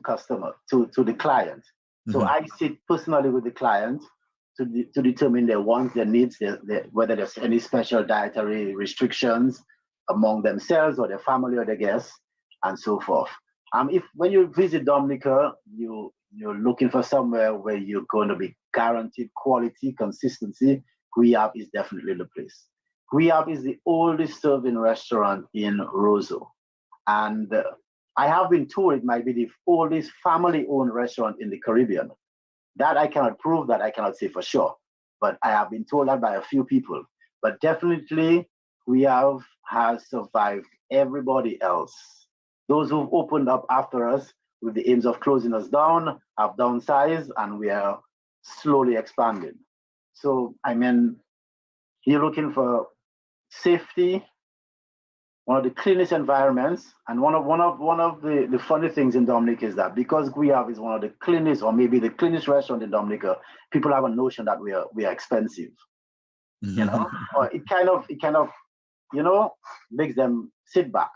the client. So I sit personally with the client to determine their wants, their needs, whether there's any special dietary restrictions among themselves or their family or their guests, and so forth. When you visit Dominica, you're looking for somewhere where you're going to be guaranteed quality, consistency, GUIYAVE is definitely the place. GUIYAVE is the oldest serving restaurant in Roseau. And I have been told it might be the oldest family-owned restaurant in the Caribbean. That I cannot prove, that I cannot say for sure. But I have been told that by a few people. But definitely, GUIYAVE has survived everybody else. Those who've opened up after us with the aims of closing us down have downsized, and we are slowly expanding. So, I mean, you're looking for safety, one of the cleanest environments, and one of the funny things in Dominica is that because GUIYAVE is one of the cleanest, or maybe the cleanest restaurant in Dominica, people have a notion that we are expensive. You know, or it kind of makes them sit back.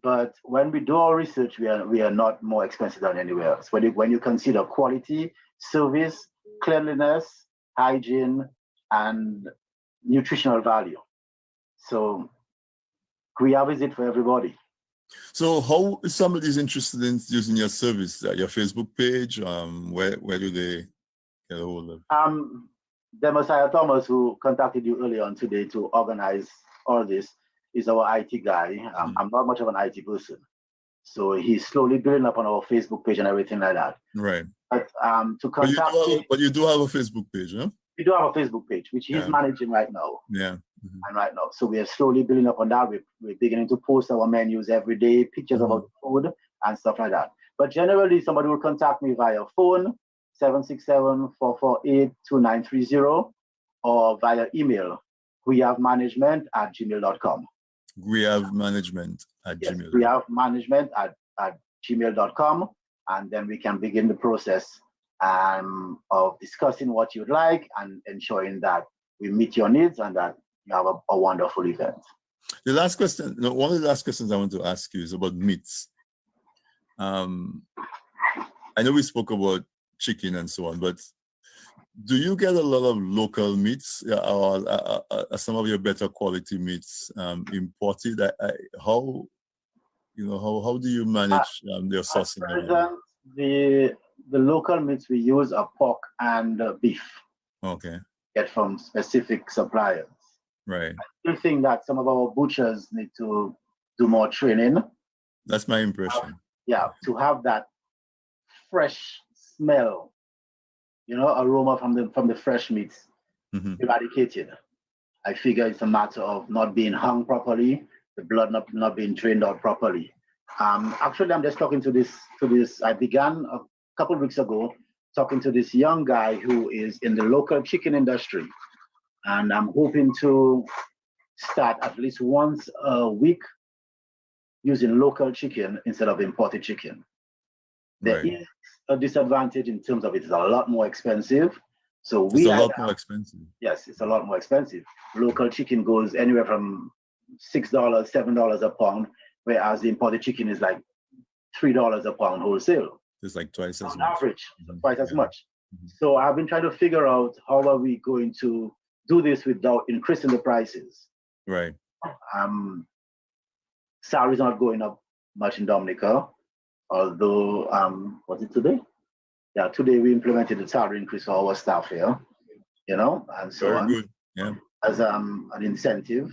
But when we do our research, we are not more expensive than anywhere else. When you consider quality, service, cleanliness, hygiene, and nutritional value. So GUIYAVE is it for everybody. So how is somebody interested in using your service? Your Facebook page? Where do they get a hold of? The Messiah Thomas, who contacted you earlier on today to organize all this, is our IT guy. I'm not much of an IT person, so he's slowly building up on our Facebook page and everything like that. Right. But to contact but you do have a Facebook page, huh? We do have a Facebook page, which he's managing right now. Yeah. And right now, so we are slowly building up on that. We're beginning to post our menus every day, pictures about the food and stuff like that. But generally, somebody will contact me via phone, 767-448-2930, or via email, guiyavemanagement@gmail.com. GUIYAVEmanagement@gmail. guiyavemanagement@gmail.com, and then we can begin the process of discussing what you'd like and ensuring that we meet your needs and that you have a wonderful event. The last question, one of the last questions I want to ask you is about meats. I know we spoke about chicken and so on, but do you get a lot of local meats, or some of your better quality meats imported? How do you manage their sourcing? The local meats we use are pork and beef. Okay. Get from specific suppliers. Right. I still think that some of our butchers need to do more training. That's my impression. To have that fresh smell, aroma from the fresh meats eradicated. I figure it's a matter of not being hung properly, the blood not being drained out properly. Actually, I'm just talking to this. I began a couple of weeks ago talking to this young guy who is in the local chicken industry, and I'm hoping to start at least once a week using local chicken instead of imported chicken. There is a disadvantage in terms of it's a lot more expensive. So it's a lot more expensive. Yes, it's a lot more expensive. Local chicken goes anywhere from $6, $7 a pound, whereas the imported chicken is like $3 a pound wholesale. It's like twice as on much. average, twice as much. So I've been trying to figure out how are we going to do this without increasing the prices. Right. Salaries not going up much in Dominica, although was it today? Yeah, today we implemented the salary increase for our staff here, and so Very on. good. Yeah. As an incentive,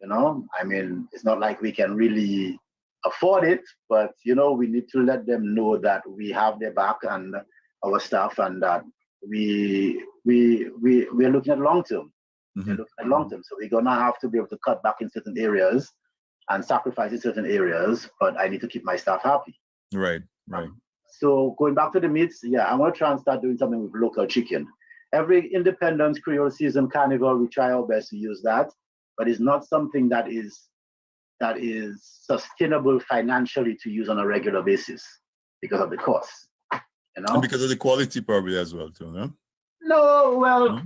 I mean, it's not like we can really afford it, but we need to let them know that we have their back and our staff, and that we're looking at long term. We're looking at long term, so we're gonna have to be able to cut back in certain areas and sacrifice in certain areas, but I need to keep my staff happy. Right. So going back to the meats, I want to try and start doing something with local chicken. Every Independence, Creole season, Carnival, we try our best to use that, but it's not something that is sustainable financially to use on a regular basis because of the cost, And because of the quality probably as well too, no? No, well,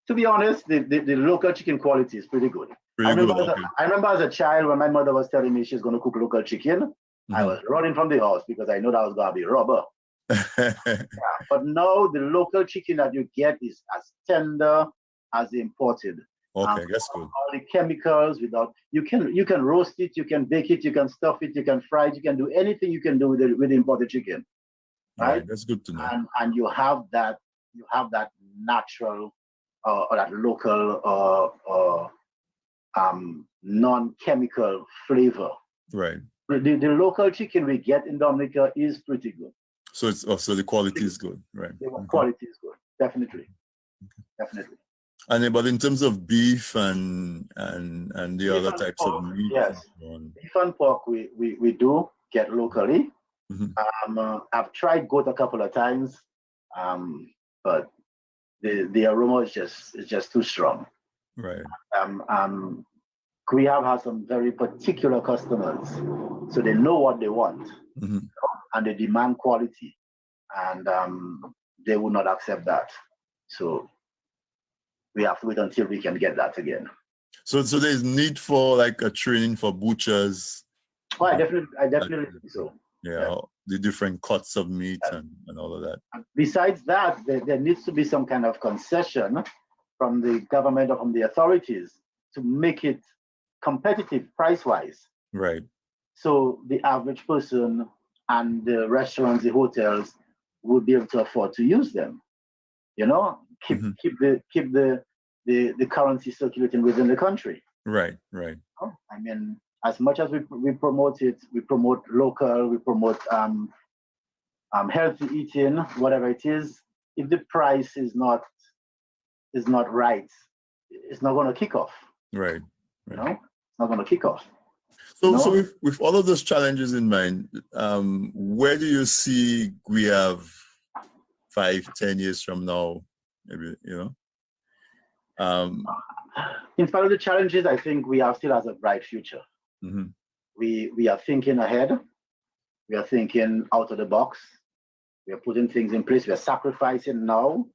to be honest, the local chicken quality is pretty good. I remember as a child when my mother was telling me she's going to cook local chicken, I was running from the house because I know that was going to be rubber. But now the local chicken that you get is as tender as the imported. Okay, that's good. All the chemicals you can roast it, you can bake it, you can stuff it, you can fry it, you can do anything you can do with the imported chicken. Right? That's good to know. And you have that natural or that local non-chemical flavor. Right. The local chicken we get in Dominica is pretty good. So so the quality is good, right? The quality is good, definitely. Definitely. But in terms of beef and the Beef other and types of pork, meat, yes. on. Beef and pork we do get locally. I've tried goat a couple of times, but the aroma is just too strong. Right. GUIYAVE has some very particular customers, so they know what they want, and they demand quality, and they will not accept that. So we have to wait until we can get that again. So there's need for like a training for butchers. Oh, I definitely think so. Yeah, the different cuts of meat and all of that. And besides that, there needs to be some kind of concession from the government or from the authorities to make it competitive price-wise. Right. So the average person and the restaurants, the hotels would be able to afford to use them. You know, keep the currency circulating within the country. Right, right. I mean, as much as we promote it, we promote local, we promote healthy eating, whatever it is. If the price is not right, it's not going to kick off. Right. You know, it's not going to kick off. So, so with all of those challenges in mind, where do you see GUIYAVE 5-10 years from now? Maybe, you know. In spite of the challenges, I think GUIYAVE still has a bright future. We are thinking ahead. We are thinking out of the box. We are putting things in place. We are sacrificing now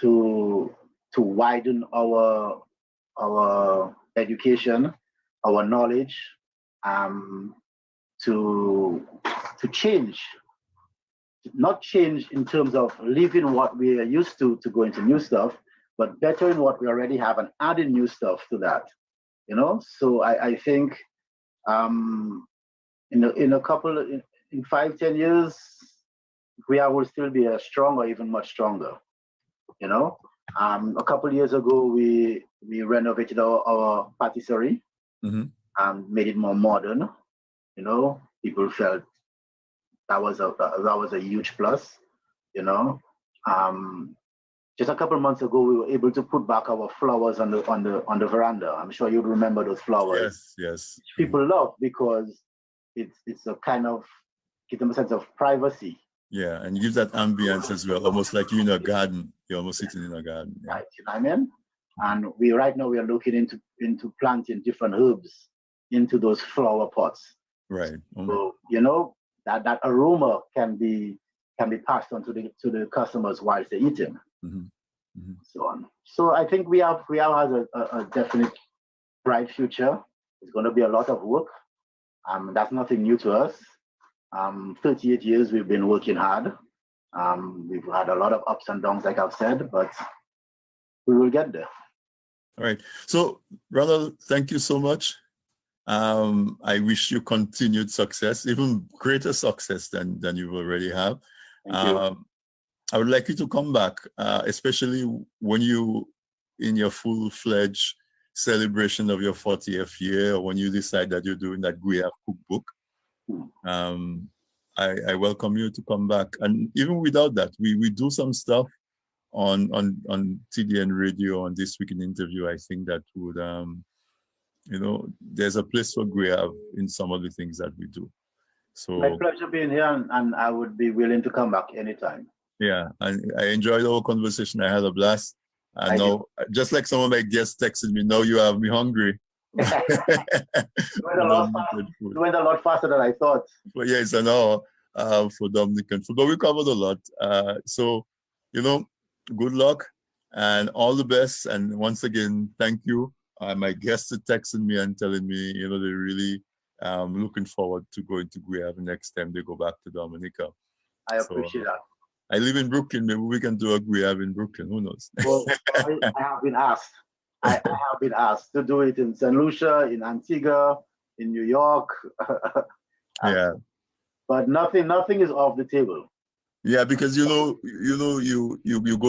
to widen our education, our knowledge, to change. Not change in terms of leaving what we are used to go into new stuff, but bettering what we already have and adding new stuff to that. You know, so I think in 5-10 years, GUIYAVE will still be as strong or even much stronger. You know, a couple of years ago we renovated our patisserie and made it more modern. You know, people felt that was a huge plus. You know, just a couple of months ago we were able to put back our flowers on the veranda. I'm sure you'd remember those flowers. Yes. Which people love because it's a kind of give them a sense of privacy. Yeah, and gives that ambience as well, almost like you're in a garden. You're almost sitting in a garden. Yeah. Right, you know what I mean? And right now we are looking into planting different herbs into those flower pots. Right. So you know that aroma can be passed on to the customers whilst they're eating. So on. So I think GUIYAVE has a definite bright future. It's going to be a lot of work. That's nothing new to us. 38 years we've been working hard. We've had a lot of ups and downs, like I've said, but we will get there. All right. So, Ronald, thank you so much. I wish you continued success, even greater success than you already have. Thank you. I would like you to come back, especially when you in your full-fledged celebration of your 40th year, or when you decide that you're doing that GUIYAVE cookbook. I welcome you to come back. And even without that, we do some stuff on TDN radio on This Week in Interview. I think that would, you know, there's a place for GUIYAVE in some of the things that we do. So my pleasure being here, and I would be willing to come back anytime. Yeah, and I enjoyed our conversation. I had a blast. I know, just like some of my guests texted me, now you have me hungry. You went a lot faster than I thought. But yeah, it's an hour for Dominican food. But we covered a lot. So, you know, good luck and all the best. And once again, thank you. My guests are texting me and telling me, you know, they're really looking forward to going to GUIYAVE next time they go back to Dominica. I appreciate that. I live in Brooklyn. Maybe we can do a GUIYAVE in Brooklyn. Who knows? Well, I have been asked. I have been asked to do it in St. Lucia, in Antigua, in New York. Yeah. But nothing is off the table. Yeah, because you go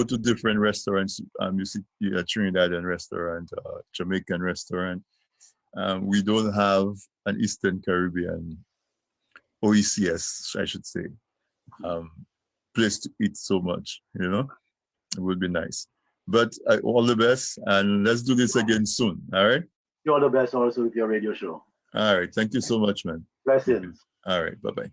to different restaurants. You see a Trinidadian restaurant, Jamaican restaurant. We don't have an Eastern Caribbean, OECS, I should say, place to eat so much. You know, it would be nice. But all the best, and let's do this again soon. All right. You're the best also with your radio show. All right. Thank you so much, man. Blessings. All right. Bye bye.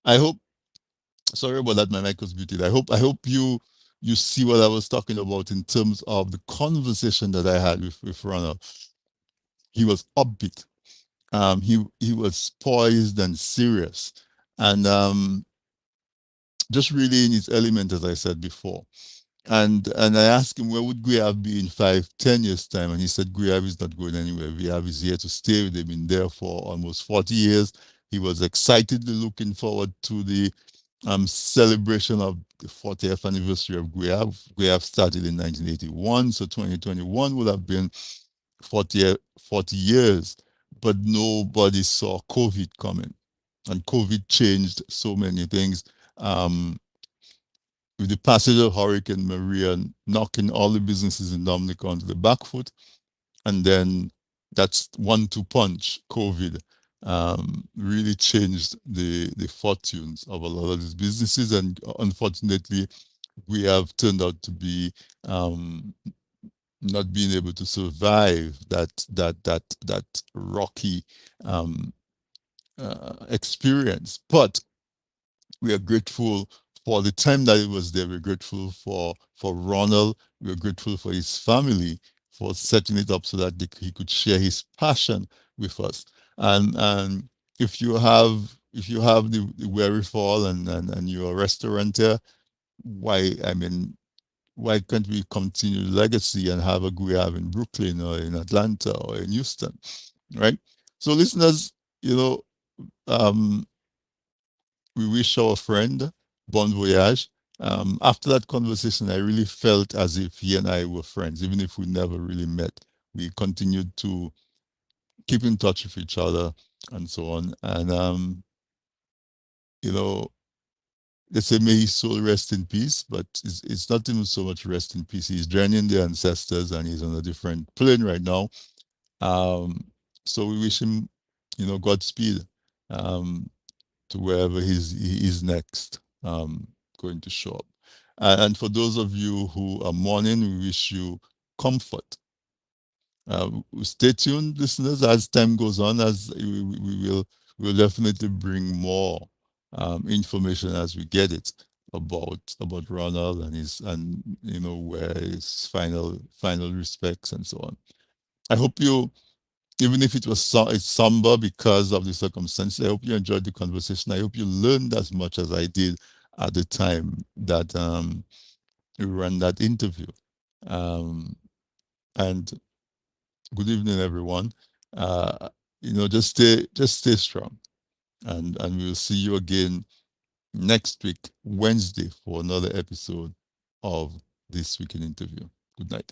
I hope. Sorry about that. My mic was muted. I hope you see what I was talking about in terms of the conversation that I had with Ronald. He was upbeat. He was poised and serious, and just really in his element, as I said before. And I asked him, where would GUIYAVE be in 5, 10 years time? And he said, GUIYAVE is not going anywhere. GUIYAVE is here to stay. They've been there for almost 40 years. He was excitedly looking forward to the celebration of the 40th anniversary of GUIYAVE. GUIYAVE started in 1981, so 2021 would have been 40 years, but nobody saw COVID coming. And COVID changed so many things. With the passage of Hurricane Maria knocking all the businesses in Dominica onto the back foot, and then that's 1-2 punch, COVID, really changed the fortunes of a lot of these businesses. And unfortunately, we have turned out to be not being able to survive that rocky experience. But we are grateful for the time that it was there. We're grateful for Ronald. We're grateful for his family for setting it up so that he could share his passion with us. And if you have the wherewithal and you're a restaurateur, why can't we continue the legacy and have a GUIYAVE in Brooklyn or in Atlanta or in Houston, right? So listeners, um, we wish our friend bon voyage. After that conversation, I really felt as if he and I were friends, even if we never really met. We continued to keep in touch with each other and so on. And you know, they say may his soul rest in peace, but it's not even so much rest in peace. He's journeying the ancestors and he's on a different plane right now. So we wish him, Godspeed. To wherever he is next, going to show up. And for those of you who are mourning, we wish you comfort. Stay tuned, listeners, as time goes on, as we will definitely bring more information as we get it about Ronald and where his final respects and so on. I hope you, even if it was it's somber because of the circumstances, I hope you enjoyed the conversation. I hope you learned as much as I did at the time that we ran that interview. And good evening, everyone. Uh, just stay strong, and we'll see you again next week, Wednesday, for another episode of This Week in Interview. Good night.